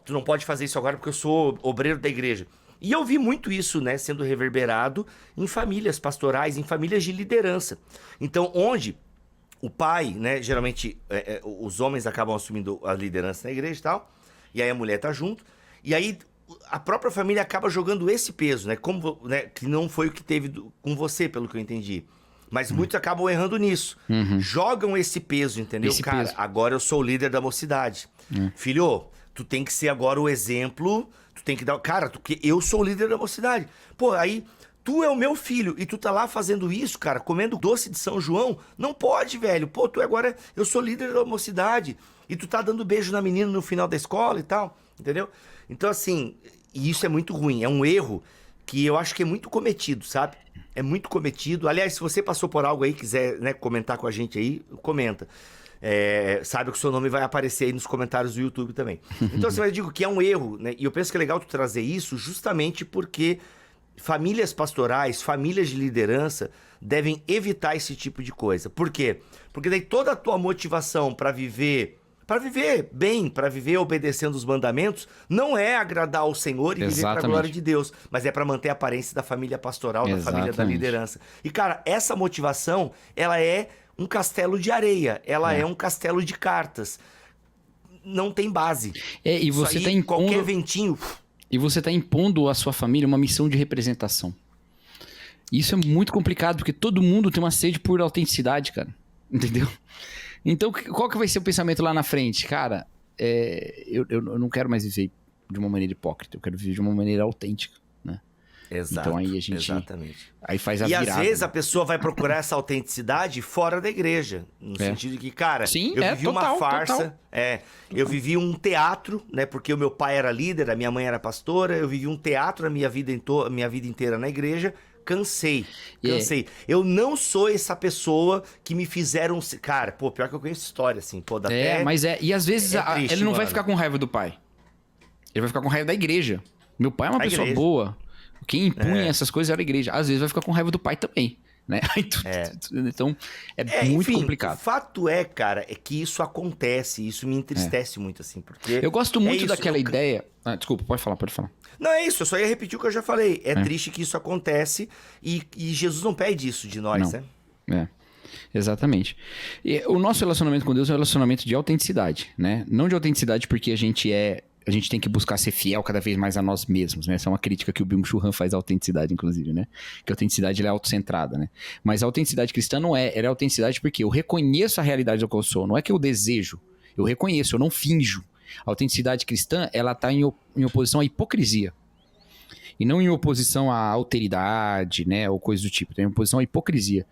tu não pode fazer isso agora porque eu sou obreiro da igreja. E eu vi muito isso, né, sendo reverberado em famílias pastorais, em famílias de liderança. Então, onde o pai, né, geralmente os homens acabam assumindo a liderança na igreja e tal, e aí a mulher tá junto, e aí a própria família acaba jogando esse peso, né, como, né, que não foi o que teve com você, pelo que eu entendi. Mas muitos acabam errando nisso. Jogam esse peso, entendeu? Cara, agora eu sou o líder da mocidade. Filho, tu tem que ser agora o exemplo, tu tem que dar... Cara, porque eu sou o líder da mocidade. Pô, aí... Tu é o meu filho e tu tá lá fazendo isso, cara, comendo doce de São João? Não pode, velho. Pô, eu sou líder da mocidade e tu tá dando beijo na menina no final da escola e tal. Entendeu? Então, assim, e isso é muito ruim. É um erro que eu acho que é muito cometido, sabe? É muito cometido. Aliás, se você passou por algo aí, quiser, né, comentar com a gente aí, comenta. Sabe que o seu nome vai aparecer aí nos comentários do YouTube também. Então, assim, eu digo que é um erro, né? E eu penso que é legal tu trazer isso justamente porque famílias pastorais, famílias de liderança devem evitar esse tipo de coisa. Por quê? Porque daí toda a tua motivação para viver bem, para viver obedecendo os mandamentos, não é agradar ao Senhor e viver para a glória de Deus, mas é para manter a aparência da família pastoral, da família da liderança. E, cara, essa motivação, ela é um castelo de areia, ela é um castelo de cartas. Não tem base. E você tá impondo... Qualquer ventinho... E você tá impondo à sua família uma missão de representação. Isso é muito complicado, porque todo mundo tem uma sede por autenticidade, cara. Entendeu? Então, qual que vai ser o pensamento lá na frente? Cara, eu não quero mais viver de uma maneira hipócrita, eu quero viver de uma maneira autêntica, né? Exato, então aí a gente... Exatamente. Aí faz a virada. E às vezes a pessoa vai procurar essa autenticidade fora da igreja. No sentido de que, cara, sim, eu vivi total, uma farsa. Total. Eu vivi um teatro, né? Porque o meu pai era líder, a minha mãe era pastora. Eu vivi um teatro a minha vida inteira na igreja. Cansei. Eu não sou essa pessoa que me fizeram... Cara, pô, pior que eu conheço história, assim. Pô, mas e às vezes triste, ele não vai mano. ficar com raiva do pai. Ele vai ficar com raiva da igreja. Meu pai é uma pessoa boa. Quem impunha essas coisas era a igreja. Às vezes vai ficar com raiva do pai também, né? Então, muito complicado. O fato cara, é que isso acontece. Isso me entristece muito, assim, porque... Eu gosto muito daquela ideia... desculpa, pode falar. Não, é isso. Eu só ia repetir o que eu já falei. É triste que isso acontece e Jesus não pede isso de nós, né? Exatamente. E o nosso relacionamento com Deus é um relacionamento de autenticidade, né? Não de autenticidade porque a gente tem que buscar ser fiel cada vez mais a nós mesmos, né? Essa é uma crítica que o Byung Chul Han faz à autenticidade, inclusive, né? Que a autenticidade ela é autocentrada, né? Mas a autenticidade cristã não é. Ela é autenticidade porque eu reconheço a realidade do que eu sou. Não é que eu desejo. Eu reconheço, eu não finjo. A autenticidade cristã, ela está em oposição à hipocrisia. E não em oposição à alteridade, né? Ou coisa do tipo. Tem oposição à hipocrisia.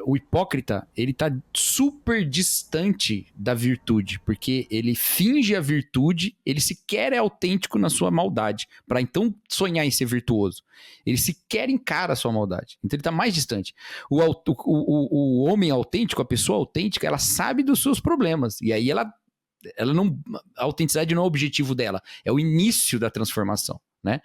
O hipócrita, ele tá super distante da virtude, porque ele finge a virtude, ele sequer é autêntico na sua maldade, para então sonhar em ser virtuoso. Ele sequer encara a sua maldade, então ele tá mais distante. O homem autêntico, a pessoa autêntica, ela sabe dos seus problemas, e aí ela não, a autenticidade não é o objetivo dela, é o início da transformação. Né?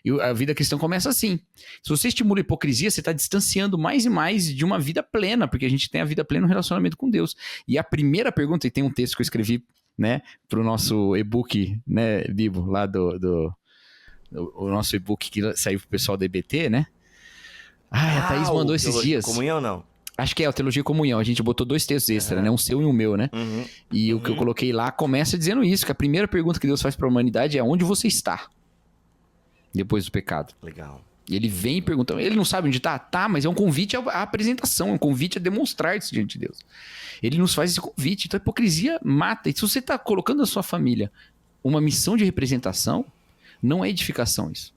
E a vida cristã começa assim. Se você estimula a hipocrisia, você está distanciando mais e mais de uma vida plena, porque a gente tem a vida plena no relacionamento com Deus. E a primeira pergunta, e tem um texto que eu escrevi, né, para o nosso e-book, né, Bibo, lá o nosso e-book que saiu pro pessoal da EBT, né? A Thaís mandou esses dias. Comunhão ou não? Acho que é o Teologia e Comunhão. A gente botou 2 textos extra, né? Um seu e um meu, né? E o que eu coloquei lá começa dizendo isso, que a primeira pergunta que Deus faz para a humanidade é onde você está depois do pecado. Legal. E ele vem perguntando, ele não sabe onde tá? Tá, mas é um convite à apresentação, é um convite a demonstrar isso diante de Deus. Ele nos faz esse convite. Então a hipocrisia mata. E se você tá colocando na sua família uma missão de representação, não é edificação isso.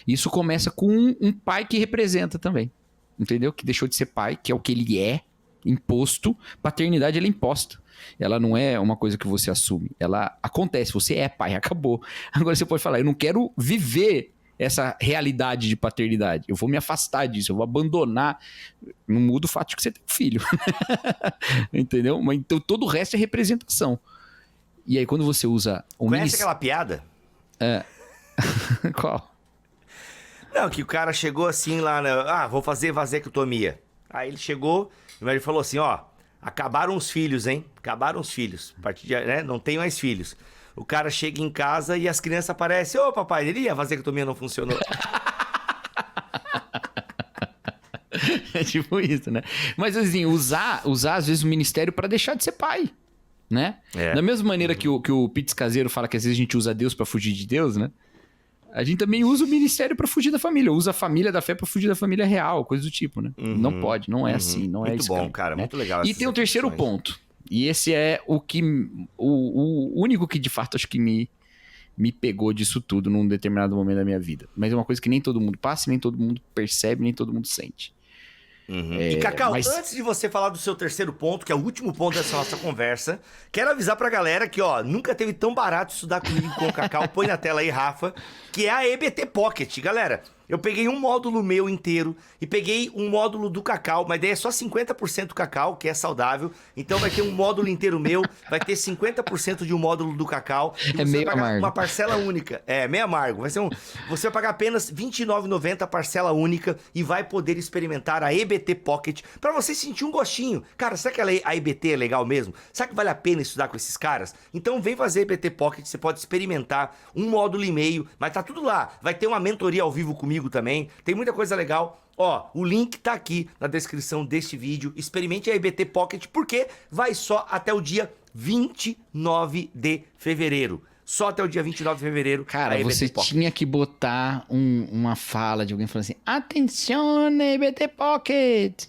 Isso começa com um pai que representa também. Entendeu? Que deixou de ser pai, que é o que ele é, imposto. Paternidade, ela é imposta. Ela não é uma coisa que você assume. Ela acontece, você é pai, acabou. Agora você pode falar, eu não quero viver essa realidade de paternidade. Eu vou me afastar disso, eu vou abandonar. Não muda o fato de que você tem um filho. Entendeu? Mas, então todo o resto é representação. E aí quando você usa... Conhece aquela piada? Qual? Não, que o cara chegou assim lá, né? Vou fazer vasectomia. Aí ele chegou, e ele falou assim, ó, acabaram os filhos, hein? Acabaram os filhos. A partir de, né? Não tem mais filhos. O cara chega em casa e as crianças aparecem. Ô, papai, a vasectomia não funcionou. É tipo isso, né? Mas assim, usar às vezes o ministério para deixar de ser pai, né? Da mesma maneira que o Pitts Caseiro fala que às vezes a gente usa Deus para fugir de Deus, né? A gente também usa o ministério para fugir da família, usa a família da fé para fugir da família real, coisa do tipo, né? Não pode, não é assim, não é isso. Muito bom, cara, né? muito legal. E tem um terceiro ponto, e esse é o único que de fato acho que me pegou disso tudo num determinado momento da minha vida. Mas é uma coisa que nem todo mundo passa, nem todo mundo percebe, nem todo mundo sente. E, Cacau, mas- antes de você falar do seu terceiro ponto, que é o último ponto dessa nossa conversa, quero avisar pra galera que, ó, nunca teve tão barato estudar comigo com o Cacau. Põe na tela aí, Rafa, que é a EBT Pocket. Galera, eu peguei um módulo meu inteiro e peguei um módulo do Cacau, mas daí é só 50% Cacau, que é saudável. Então vai ter um módulo inteiro meu, vai ter 50% de um módulo do Cacau. E você meio vai pagar amargo. uma parcela única. É, meio amargo. Você vai pagar apenas R$ 29,90 parcela única e vai poder experimentar a EBT Pocket pra você sentir um gostinho. Cara, será que a EBT é legal mesmo? Será que vale a pena estudar com esses caras? Então vem fazer a EBT Pocket, você pode experimentar um módulo e meio, mas tá tudo lá. Vai ter uma mentoria ao vivo comigo também, tem muita coisa legal. Ó, o link tá aqui na descrição deste vídeo. Experimente a EBT Pocket, porque vai só até o dia 29 de fevereiro. Só até o dia 29 de fevereiro. Cara, a EBT você Pocket. tinha que botar uma fala de alguém falando assim: Atenção, EBT Pocket!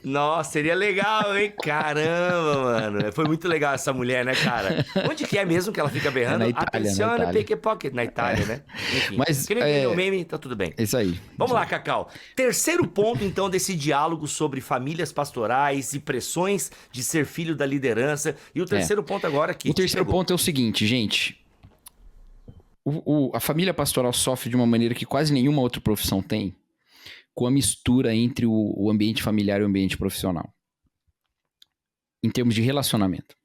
Nossa, seria legal, hein? Caramba, mano. Foi muito legal essa mulher, né, cara? Onde que é mesmo que ela fica berrando? Na Itália, Atenção, na Itália. EBT Pocket. Na Itália, né? Enfim, Mas, quem não entendeu o meme, tá tudo bem. É isso aí. Vamos lá, Cacau. Terceiro ponto, então, desse diálogo sobre famílias pastorais e pressões de ser filho da liderança. E o terceiro ponto agora aqui. O terceiro ponto é o seguinte, gente. A família pastoral sofre de uma maneira que quase nenhuma outra profissão tem, com a mistura entre o ambiente familiar e o ambiente profissional. Em termos de relacionamento.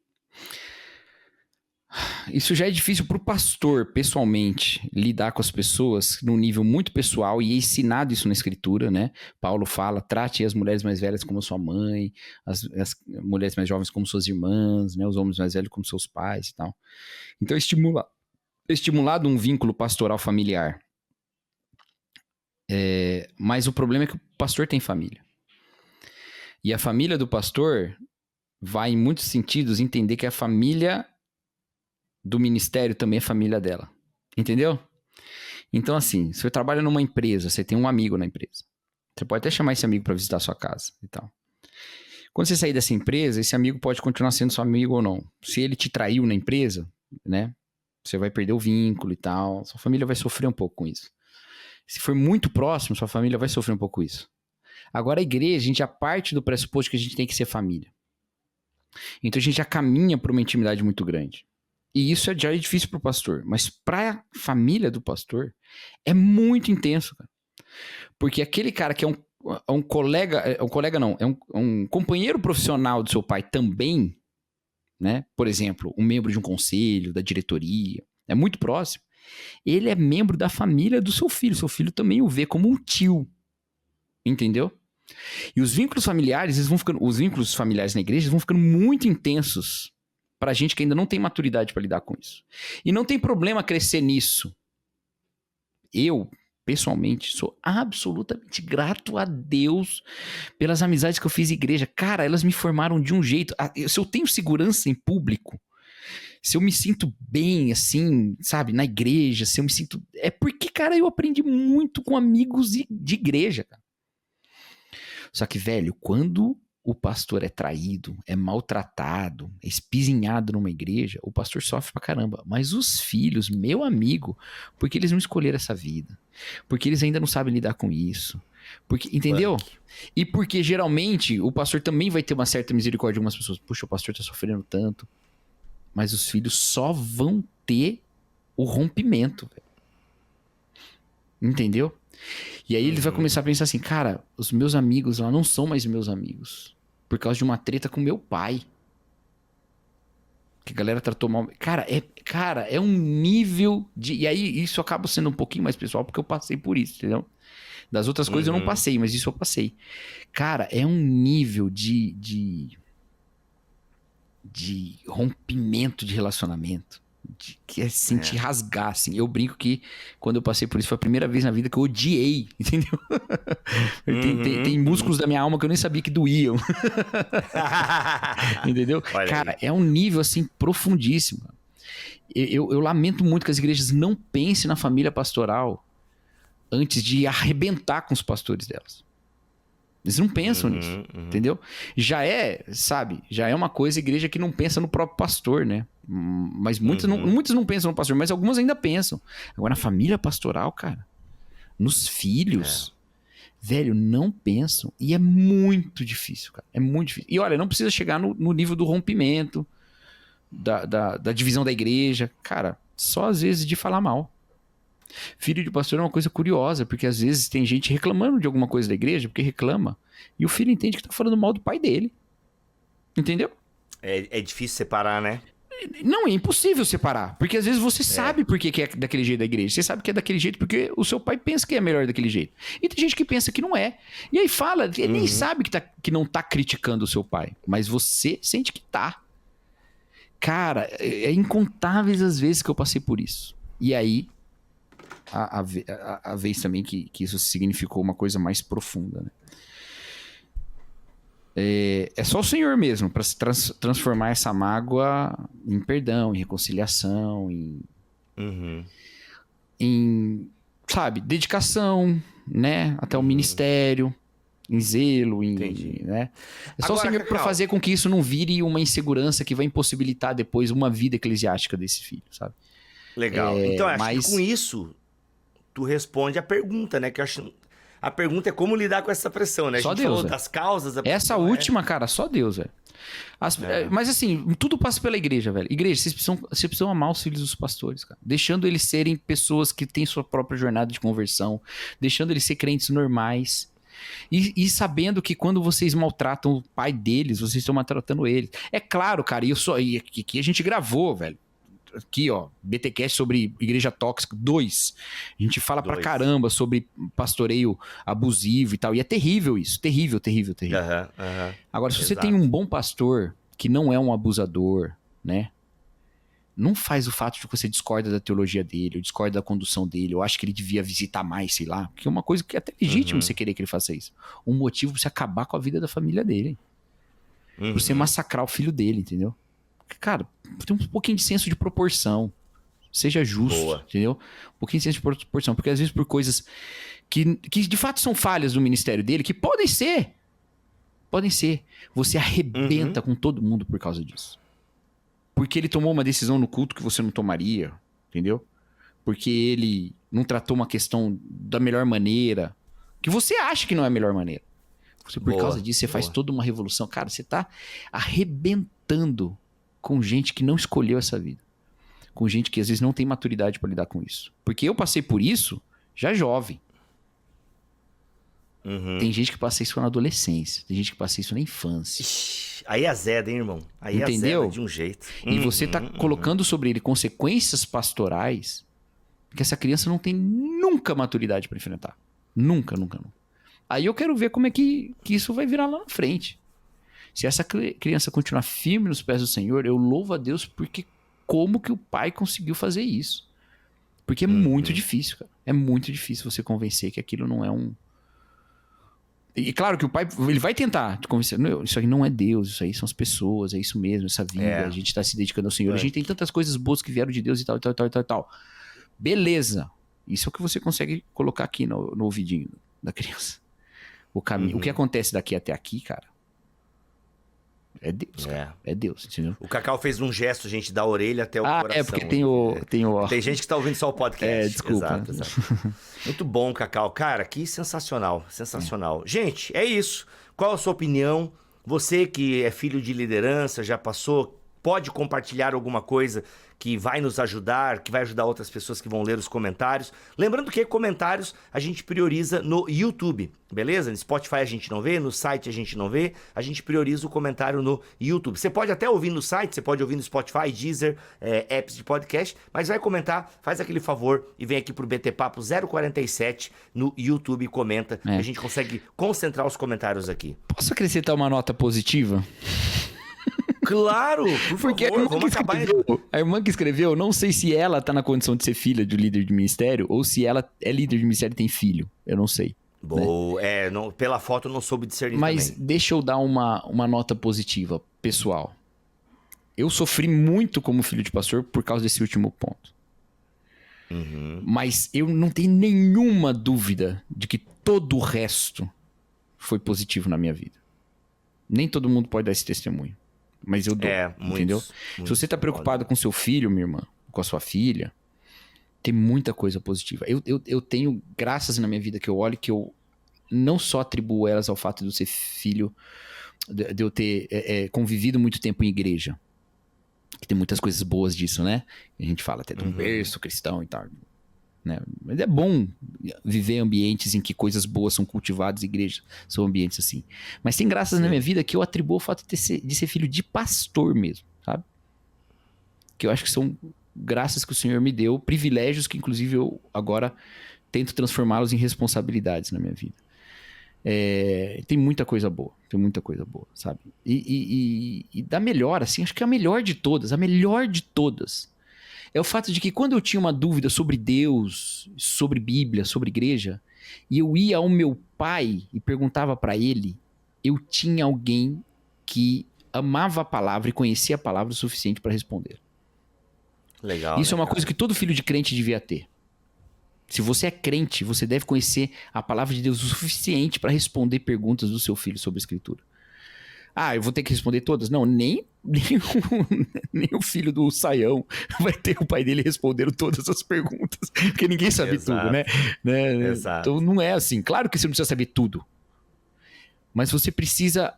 Isso já é difícil para o pastor, pessoalmente, lidar com as pessoas num nível muito pessoal, e é ensinado isso na escritura, né? Paulo fala: trate as mulheres mais velhas como sua mãe, as mulheres mais jovens como suas irmãs, né? Os homens mais velhos como seus pais e tal. Então, estimulado um vínculo pastoral familiar. Mas o problema é que o pastor tem família. E a família do pastor vai, em muitos sentidos, entender que a família do ministério também é família dela. Entendeu? Então, assim, se você trabalha numa empresa, você tem um amigo na empresa. Você pode até chamar esse amigo para visitar a sua casa e tal. Quando você sair dessa empresa, esse amigo pode continuar sendo seu amigo ou não. Se ele te traiu na empresa, né? Você vai perder o vínculo e tal. Sua família vai sofrer um pouco com isso. Se for muito próximo, sua família vai sofrer um pouco com isso. Agora, a igreja, a gente já parte do pressuposto que a gente tem que ser família. Então, a gente já caminha para uma intimidade muito grande. E isso já é difícil para o pastor. Mas para a família do pastor, é muito intenso, cara. Porque aquele cara que é um colega... É um companheiro profissional do seu pai também, né? Por exemplo, um membro de um conselho, da diretoria. É muito próximo. Ele é membro da família do seu filho. Seu filho também o vê como um tio. Entendeu? E os vínculos familiares, os vínculos familiares na igreja vão ficando muito intensos pra gente que ainda não tem maturidade pra lidar com isso. E não tem problema crescer nisso. Eu, pessoalmente, sou absolutamente grato a Deus pelas amizades que eu fiz em igreja. Cara, elas me formaram de um jeito. Se eu tenho segurança em público, se eu me sinto bem, assim, sabe, na igreja, se eu me sinto... É porque, cara, eu aprendi muito com amigos de igreja, cara. Só que, velho, quando o pastor é traído, é maltratado, é espizinhado numa igreja, o pastor sofre pra caramba. Mas os filhos, meu amigo, porque eles não escolheram essa vida. Porque eles ainda não sabem lidar com isso. Porque, entendeu? E porque, geralmente, o pastor também vai ter uma certa misericórdia de algumas pessoas. Puxa, o pastor tá sofrendo tanto. Mas os filhos só vão ter o rompimento, velho. Entendeu? E aí ele vai começar a pensar assim: cara, os meus amigos lá não são mais meus amigos. Por causa de uma treta com meu pai. Que a galera tratou mal. Cara, é um nível de... E aí isso acaba sendo um pouquinho mais pessoal, porque eu passei por isso, entendeu? Das outras coisas eu não passei, mas isso eu passei. Cara, é um nível de rompimento de relacionamento. Que é sentir rasgar, assim. Eu brinco que quando eu passei por isso foi a primeira vez na vida que eu odiei, entendeu? Tem músculos da minha alma que eu nem sabia que doíam. Entendeu? Olha cara, aí. é um nível, assim, profundíssimo. Eu lamento muito que as igrejas não pensem na família pastoral antes de arrebentar com os pastores delas. Eles não pensam nisso, entendeu? Já é uma coisa, a igreja que não pensa no próprio pastor, né? Mas muitos não pensam no pastor, mas algumas ainda pensam. Agora, na família pastoral, cara, nos filhos, Velho, não pensam. E é muito difícil, cara. É muito difícil. E olha, não precisa chegar no nível do rompimento, da divisão da igreja. Cara, só às vezes de falar mal. Filho de pastor é uma coisa curiosa, porque às vezes tem gente reclamando de alguma coisa da igreja, porque reclama, e o filho entende que tá falando mal do pai dele. Entendeu? É difícil separar, né? Não, é impossível separar, porque às vezes você sabe por que é daquele jeito da igreja. Você sabe que é daquele jeito porque o seu pai pensa que é melhor daquele jeito. E tem gente que pensa que não é. E aí fala, ele nem sabe que não tá criticando o seu pai, mas você sente que tá. Cara, é incontáveis as vezes que eu passei por isso. E aí, a vez também que isso significou uma coisa mais profunda, né? É só o Senhor mesmo para transformar essa mágoa em perdão, em reconciliação, em sabe, dedicação, né? Até o ministério, em zelo, né? É só Agora, o Senhor para fazer com que isso não vire uma insegurança que vai impossibilitar depois uma vida eclesiástica desse filho, sabe? Legal. Então, acho que com isso, tu responde a pergunta, né? Que eu acho... A pergunta é como lidar com essa pressão, né? A Só gente Deus, falou das causas da pressão. Essa última, cara, só Deus, velho. Mas assim, tudo passa pela igreja, velho. Igreja, vocês precisam amar os filhos dos pastores, cara. Deixando eles serem pessoas que têm sua própria jornada de conversão. Deixando eles ser crentes normais. E sabendo que quando vocês maltratam o pai deles, vocês estão maltratando eles. É claro, cara, e aqui a gente gravou, velho. Aqui, ó, BTcast sobre Igreja Tóxica 2. A gente fala pra caramba sobre pastoreio abusivo e tal. E é terrível isso. Terrível. Agora, se você tem um bom pastor que não é um abusador, né? Não faz o fato de que você discorda da teologia dele, ou discorda da condução dele, ou acha que ele devia visitar mais, sei lá. Porque é uma coisa que é até legítimo você querer que ele faça isso. Um motivo pra você acabar com a vida da família dele. Pra você massacrar o filho dele, entendeu? Cara, tem um pouquinho de senso de proporção. Seja justo, entendeu? Um pouquinho de senso de proporção. Porque às vezes por coisas que de fato são falhas do ministério dele, que podem ser, você arrebenta com todo mundo por causa disso. Porque ele tomou uma decisão no culto que você não tomaria, entendeu? Porque ele não tratou uma questão da melhor maneira, que você acha que não é a melhor maneira. Por causa disso, você faz toda uma revolução. Cara, você tá arrebentando com gente que não escolheu essa vida. Com gente que às vezes não tem maturidade para lidar com isso. Porque eu passei por isso já jovem. Tem gente que passa isso na adolescência. Tem gente que passa isso na infância. Ixi, aí azeda, hein, irmão? Aí entendeu? Azeda de um jeito. E você tá colocando sobre ele consequências pastorais que essa criança não tem nunca maturidade para enfrentar. Nunca. Aí eu quero ver como é que isso vai virar lá na frente. Se essa criança continuar firme nos pés do Senhor, eu louvo a Deus porque como que o pai conseguiu fazer isso? Porque é muito difícil, cara. É muito difícil você convencer que aquilo não é um... E claro que o pai, ele vai tentar te convencer. Não, isso aí não é Deus, isso aí são as pessoas, é isso mesmo, essa vida, a gente tá se dedicando ao Senhor. A gente tem tantas coisas boas que vieram de Deus e tal. Beleza. Isso é o que você consegue colocar aqui no ouvidinho da criança. O caminho. O que acontece daqui até aqui, cara, é Deus, cara. É Deus, entendeu? O Cacau fez um gesto, gente, da orelha até o coração. É porque tem gente que tá ouvindo só o podcast. Desculpa. Exato. Muito bom, Cacau. Cara, que sensacional. Gente, é isso. Qual a sua opinião? Você que é filho de liderança, já passou, pode compartilhar alguma coisa que vai nos ajudar, que vai ajudar outras pessoas que vão ler os comentários. Lembrando que comentários a gente prioriza no YouTube, beleza? No Spotify a gente não vê, no site a gente não vê, a gente prioriza o comentário no YouTube. Você pode até ouvir no site, você pode ouvir no Spotify, Deezer, apps de podcast, mas vai comentar, faz aquele favor e vem aqui pro BT Papo 047 no YouTube e comenta. A gente consegue concentrar os comentários aqui. Posso acrescentar uma nota positiva? Claro, por porque favor, vamos acabar. A irmã que escreveu, não sei se ela tá na condição de ser filha de líder de ministério ou se ela é líder de ministério e tem filho. Eu não sei. Boa, né? Pela foto eu não soube discernir mas também. Deixa eu dar uma nota positiva, pessoal. Eu sofri muito como filho de pastor por causa desse último ponto. Mas eu não tenho nenhuma dúvida de que todo o resto foi positivo na minha vida. Nem todo mundo pode dar esse testemunho. Mas eu dou, entendeu? Se você tá preocupado com seu filho, minha irmã, com a sua filha, tem muita coisa positiva. Eu tenho graças na minha vida que eu olho que eu não só atribuo elas ao fato de eu ser filho, de eu ter convivido muito tempo em igreja, que tem muitas coisas boas disso, né? A gente fala até de um berço cristão e tal, né? Mas é bom viver em ambientes em que coisas boas são cultivadas, igrejas são ambientes assim. Mas tem graças na minha vida que eu atribuo ao fato de ser filho de pastor mesmo, sabe? Que eu acho que são graças que o Senhor me deu, privilégios que inclusive eu agora tento transformá-los em responsabilidades na minha vida. Tem muita coisa boa, sabe? E da melhor, assim, acho que a melhor de todas, é o fato de que quando eu tinha uma dúvida sobre Deus, sobre Bíblia, sobre igreja, e eu ia ao meu pai e perguntava para ele, eu tinha alguém que amava a palavra e conhecia a palavra o suficiente para responder. Legal. Isso né, é uma cara? coisa que todo filho de crente devia ter. Se você é crente, você deve conhecer a palavra de Deus o suficiente para responder perguntas do seu filho sobre a Escritura. Eu vou ter que responder todas? Não, nem o filho do Saião vai ter o pai dele respondendo todas as perguntas, porque ninguém sabe tudo, né? Exato. Então não é assim. Claro que você não precisa saber tudo, mas você precisa,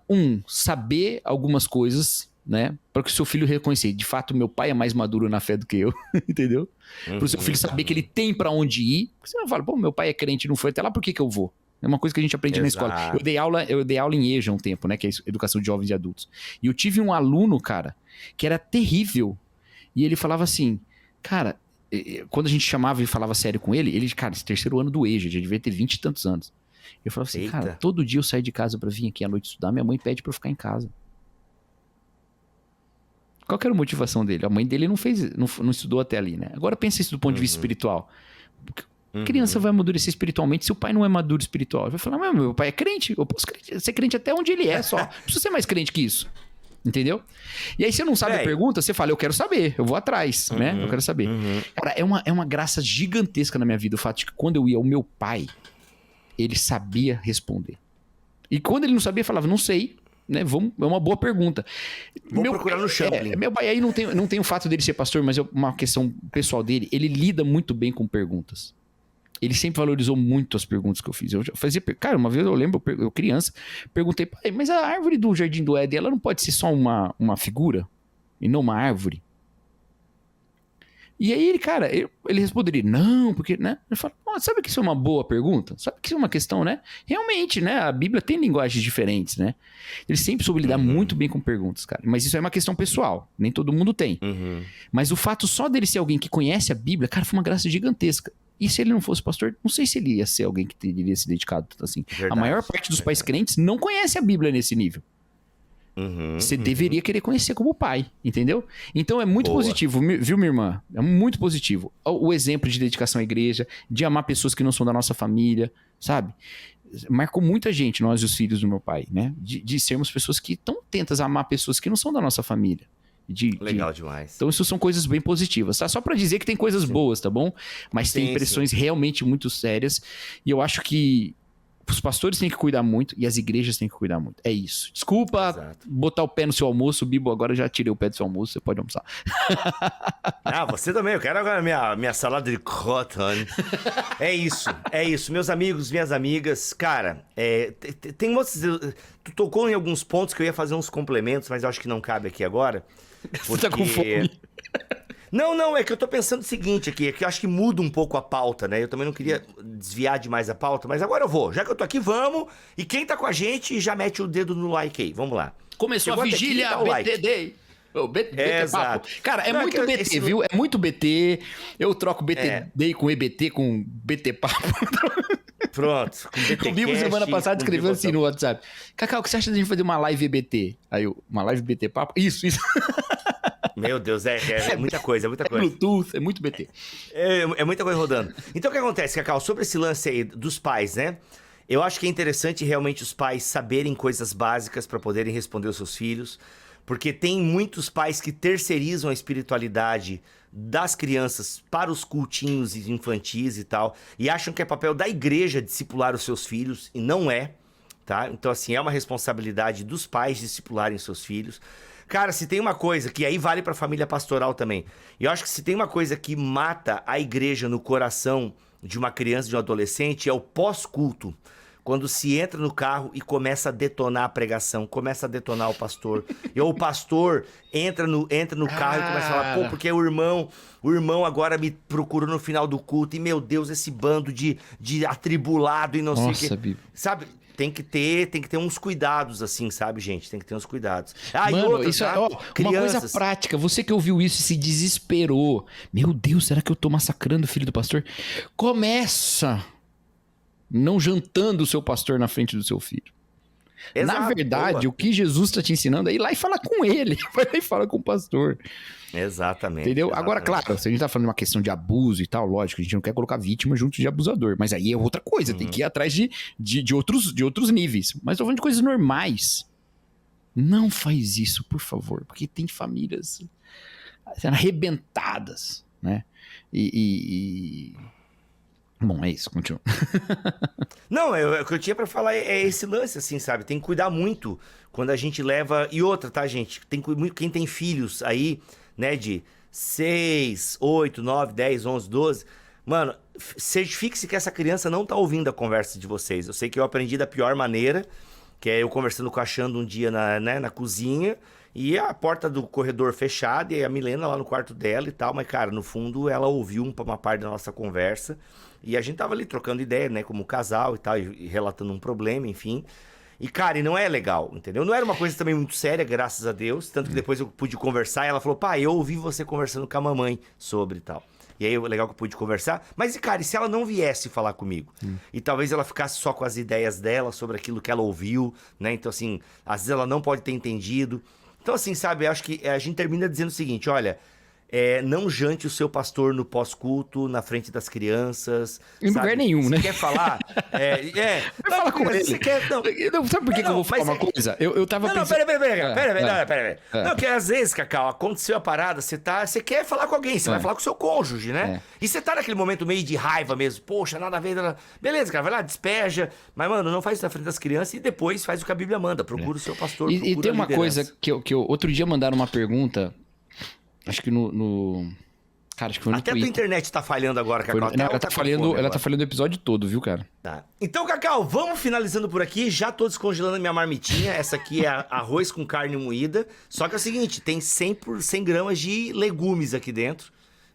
saber algumas coisas, né? Para que o seu filho reconheça. De fato, meu pai é mais maduro na fé do que eu, entendeu? Para o seu filho saber que ele tem para onde ir. Porque você não fala, meu pai é crente, não foi até lá, por que eu vou? É uma coisa que a gente aprende na escola. Eu dei aula em EJA um tempo, né? Que é Educação de Jovens e Adultos. E eu tive um aluno, cara, que era terrível. E ele falava assim, cara, quando a gente chamava e falava sério com ele, cara, esse terceiro ano do EJA, já devia ter 20 e tantos anos. Eu falava assim, cara, todo dia eu saio de casa pra vir aqui à noite estudar, minha mãe pede pra eu ficar em casa. Qual que era a motivação dele? A mãe dele não estudou até ali, né? Agora pensa isso do ponto de vista espiritual. Criança vai amadurecer espiritualmente se o pai não é maduro espiritual. Ele vai falar, mas meu pai é crente, eu posso ser crente até onde ele é só. Não precisa ser mais crente que isso. Entendeu? E aí você não sabe a pergunta, você fala, eu quero saber, eu vou atrás, né? Eu quero saber. Cara, é uma graça gigantesca na minha vida o fato de que quando eu ia ao meu pai, ele sabia responder. E quando ele não sabia, falava, não sei, né? É uma boa pergunta. Vou procurar no Champlin. Meu pai aí não tem o fato dele ser pastor, mas é uma questão pessoal dele. Ele lida muito bem com perguntas. Ele sempre valorizou muito as perguntas que eu fiz. Eu fazia, cara, uma vez eu lembro, eu criança, perguntei, pai, mas a árvore do Jardim do Éden, ela não pode ser só uma figura e não uma árvore? E aí ele, cara, ele responderia, não, porque, né? Eu falo, sabe que isso é uma boa pergunta? Sabe que isso é uma questão, né? Realmente, né? A Bíblia tem linguagens diferentes, né? Ele sempre soube lidar muito bem com perguntas, cara. Mas isso é uma questão pessoal, nem todo mundo tem. Mas o fato só dele ser alguém que conhece a Bíblia, cara, foi uma graça gigantesca. E se ele não fosse pastor, não sei se ele ia ser alguém que teria se dedicado tanto assim. Verdade, a maior parte dos pais crentes não conhece a Bíblia nesse nível. Você deveria querer conhecer como pai, entendeu? Então é muito positivo, viu, minha irmã? É muito positivo. O exemplo de dedicação à igreja, de amar pessoas que não são da nossa família, sabe? Marcou muita gente, nós e os filhos do meu pai, né? De sermos pessoas que estão tentas a amar pessoas que não são da nossa família. Legal demais. Então isso são coisas bem positivas, tá? Só pra dizer que tem coisas boas, tá bom? Mas tem pressões realmente muito sérias. E eu acho que os pastores têm que cuidar muito e as igrejas têm que cuidar muito. É isso. Desculpa botar o pé no seu almoço, Bibo. Agora já tirei o pé do seu almoço, você pode almoçar. Você também. Eu quero agora minha salada de cotton. É isso. Meus amigos, minhas amigas. Cara, tem outros... Tu tocou em alguns pontos que eu ia fazer uns complementos, mas eu acho que não cabe aqui agora. Você tá com fome? Não, é que eu tô pensando o seguinte aqui, é que eu acho que muda um pouco a pauta, né? Eu também não queria desviar demais a pauta, mas agora eu vou. Já que eu tô aqui, vamos. E quem tá com a gente, já mete o dedo no like aí. Vamos lá. Começou a vigília, aqui, BTD. BT exato. Papo. Cara, é muito BT, viu? É muito BT. Eu troco BTD com EBT, com BT Papo. Pronto. Com o Bibo semana passada escreveu assim no WhatsApp. Cacau, o que você acha da gente fazer uma live EBT? Aí uma live BT Papo? Isso. Meu Deus, é muita coisa, é muita coisa. Bluetooth, é muito BT. É muita coisa rodando. Então o que acontece, Cacau? Sobre esse lance aí dos pais, né? Eu acho que é interessante realmente os pais saberem coisas básicas para poderem responder os seus filhos, porque tem muitos pais que terceirizam a espiritualidade das crianças para os cultinhos infantis e tal, e acham que é papel da igreja discipular os seus filhos, e não é, tá? Então, assim, é uma responsabilidade dos pais discipularem seus filhos. Cara, se tem uma coisa, que aí vale pra família pastoral também, e eu acho que se tem uma coisa que mata a igreja no coração de uma criança, de um adolescente, é o pós-culto. quando se entra no carro e começa a detonar a pregação, começa a detonar o pastor. E o pastor entra no carro e começa a falar, pô, porque o irmão agora me procurou no final do culto e, meu Deus, esse bando de atribulado e não sei o quê. Bíblia. Sabe, tem que ter uns cuidados assim, sabe, gente? Tem que ter uns cuidados. Ah, Mano, e outra, isso tá? uma coisa prática. Você que ouviu isso e se desesperou. Meu Deus, será que eu tô massacrando o filho do pastor? Começa não jantando o seu pastor na frente do seu filho. Exato, Na verdade, boa. o que Jesus está te ensinando é ir lá e falar com ele. Vai lá e fala com o pastor. Exatamente. Entendeu? exatamente. Agora, claro, se a gente tá falando de uma questão de abuso e tal, lógico, a gente não quer colocar vítima junto de abusador. Mas aí é outra coisa, tem que ir atrás de outros níveis. Mas tô falando de coisas normais. Não faz isso, por favor, porque tem famílias sendo arrebentadas, né? Bom, é isso, continua. Não, o que eu tinha pra falar é esse lance, assim, sabe? Tem que cuidar muito quando a gente leva... E outra, tá, gente? Quem tem filhos aí, né, de 6, 8, 9, 10, 11, 12... Mano, certifique-se que essa criança não tá ouvindo a conversa de vocês. Eu sei que eu aprendi da pior maneira, que é eu conversando com a Xanda um dia na cozinha, e a porta do corredor fechada, e a Milena lá no quarto dela e tal, mas, cara, no fundo ela ouviu uma parte da nossa conversa, e a gente tava ali trocando ideia, né, como casal e tal, e relatando um problema, enfim. E, cara, e não é legal, entendeu? Não era uma coisa também muito séria, graças a Deus, tanto que depois eu pude conversar, e ela falou, pai, eu ouvi você conversando com a mamãe sobre e tal. E aí, legal que eu pude conversar. Mas, cara, e se ela não viesse falar comigo? E talvez ela ficasse só com as ideias dela sobre aquilo que ela ouviu, né? Então, assim, às vezes ela não pode ter entendido. Então, assim, sabe, eu acho que a gente termina dizendo o seguinte, olha... não jante o seu pastor no pós-culto, na frente das crianças. Em lugar nenhum, se né? quer falar? Vai falar com ele. Você quer, não, Sabe por que que eu vou falar uma coisa? Eu tava não, pensando... peraí. Não, que às vezes, Cacau, aconteceu a parada, você quer falar com alguém, você vai falar com o seu cônjuge, né? E você tá naquele momento meio de raiva mesmo, poxa, nada a ver, beleza, cara, vai lá, despeja, mas, mano, não faz isso na frente das crianças e depois faz o que a Bíblia manda, procura o seu pastor, E tem uma coisa que eu... Outro dia mandaram uma pergunta, acho que Cara, acho que foi no Até a Twitter. tua internet tá falhando agora, Cacau. Não, ela tá falhando o episódio todo, viu, cara? Tá. Então, Cacau, vamos finalizando por aqui. Já tô descongelando minha marmitinha. Essa aqui é arroz com carne moída. Só que é o seguinte, tem 100 gramas de legumes aqui dentro.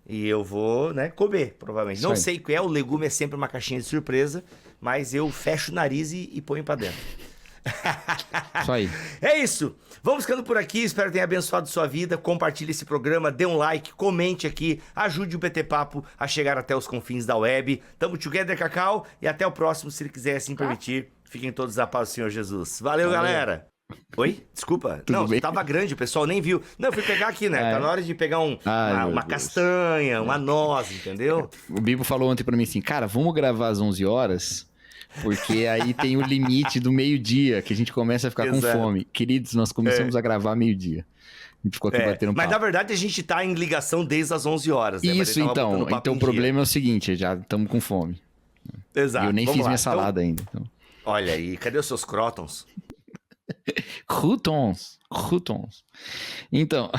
E eu vou, né, comer, provavelmente. Isso Não aí. sei o que é, o legume é sempre uma caixinha de surpresa. Mas eu fecho o nariz e ponho pra dentro. Isso aí. É isso. Vamos ficando por aqui. Espero que tenha abençoado sua vida. Compartilhe esse programa, dê um like, comente aqui, ajude o BT Papo a chegar até os confins da web. Tamo together, Cacau, e até o próximo, se ele quiser assim permitir. Fiquem todos a paz do Senhor Jesus. Valeu, galera. Oi? Desculpa. Tudo bem? Tava grande, o pessoal nem viu. Não, eu fui pegar aqui, né? Tá na hora de pegar uma castanha, uma noz, entendeu? O Bibo falou ontem pra mim assim, cara, vamos gravar às 11 horas, porque aí tem o limite do meio-dia, que a gente começa a ficar com Exato. fome. Queridos, nós começamos a gravar meio-dia. A gente ficou aqui batendo Mas papo. na verdade a gente tá em ligação desde as 11 horas, né? Mas Isso, ele tava botando então. papo Então em o dia. problema é o seguinte, já estamos com fome. Exato. E eu nem Vamos fiz lá. minha Então, salada ainda. Então. olha aí, cadê os seus crótons? Croutons. Então...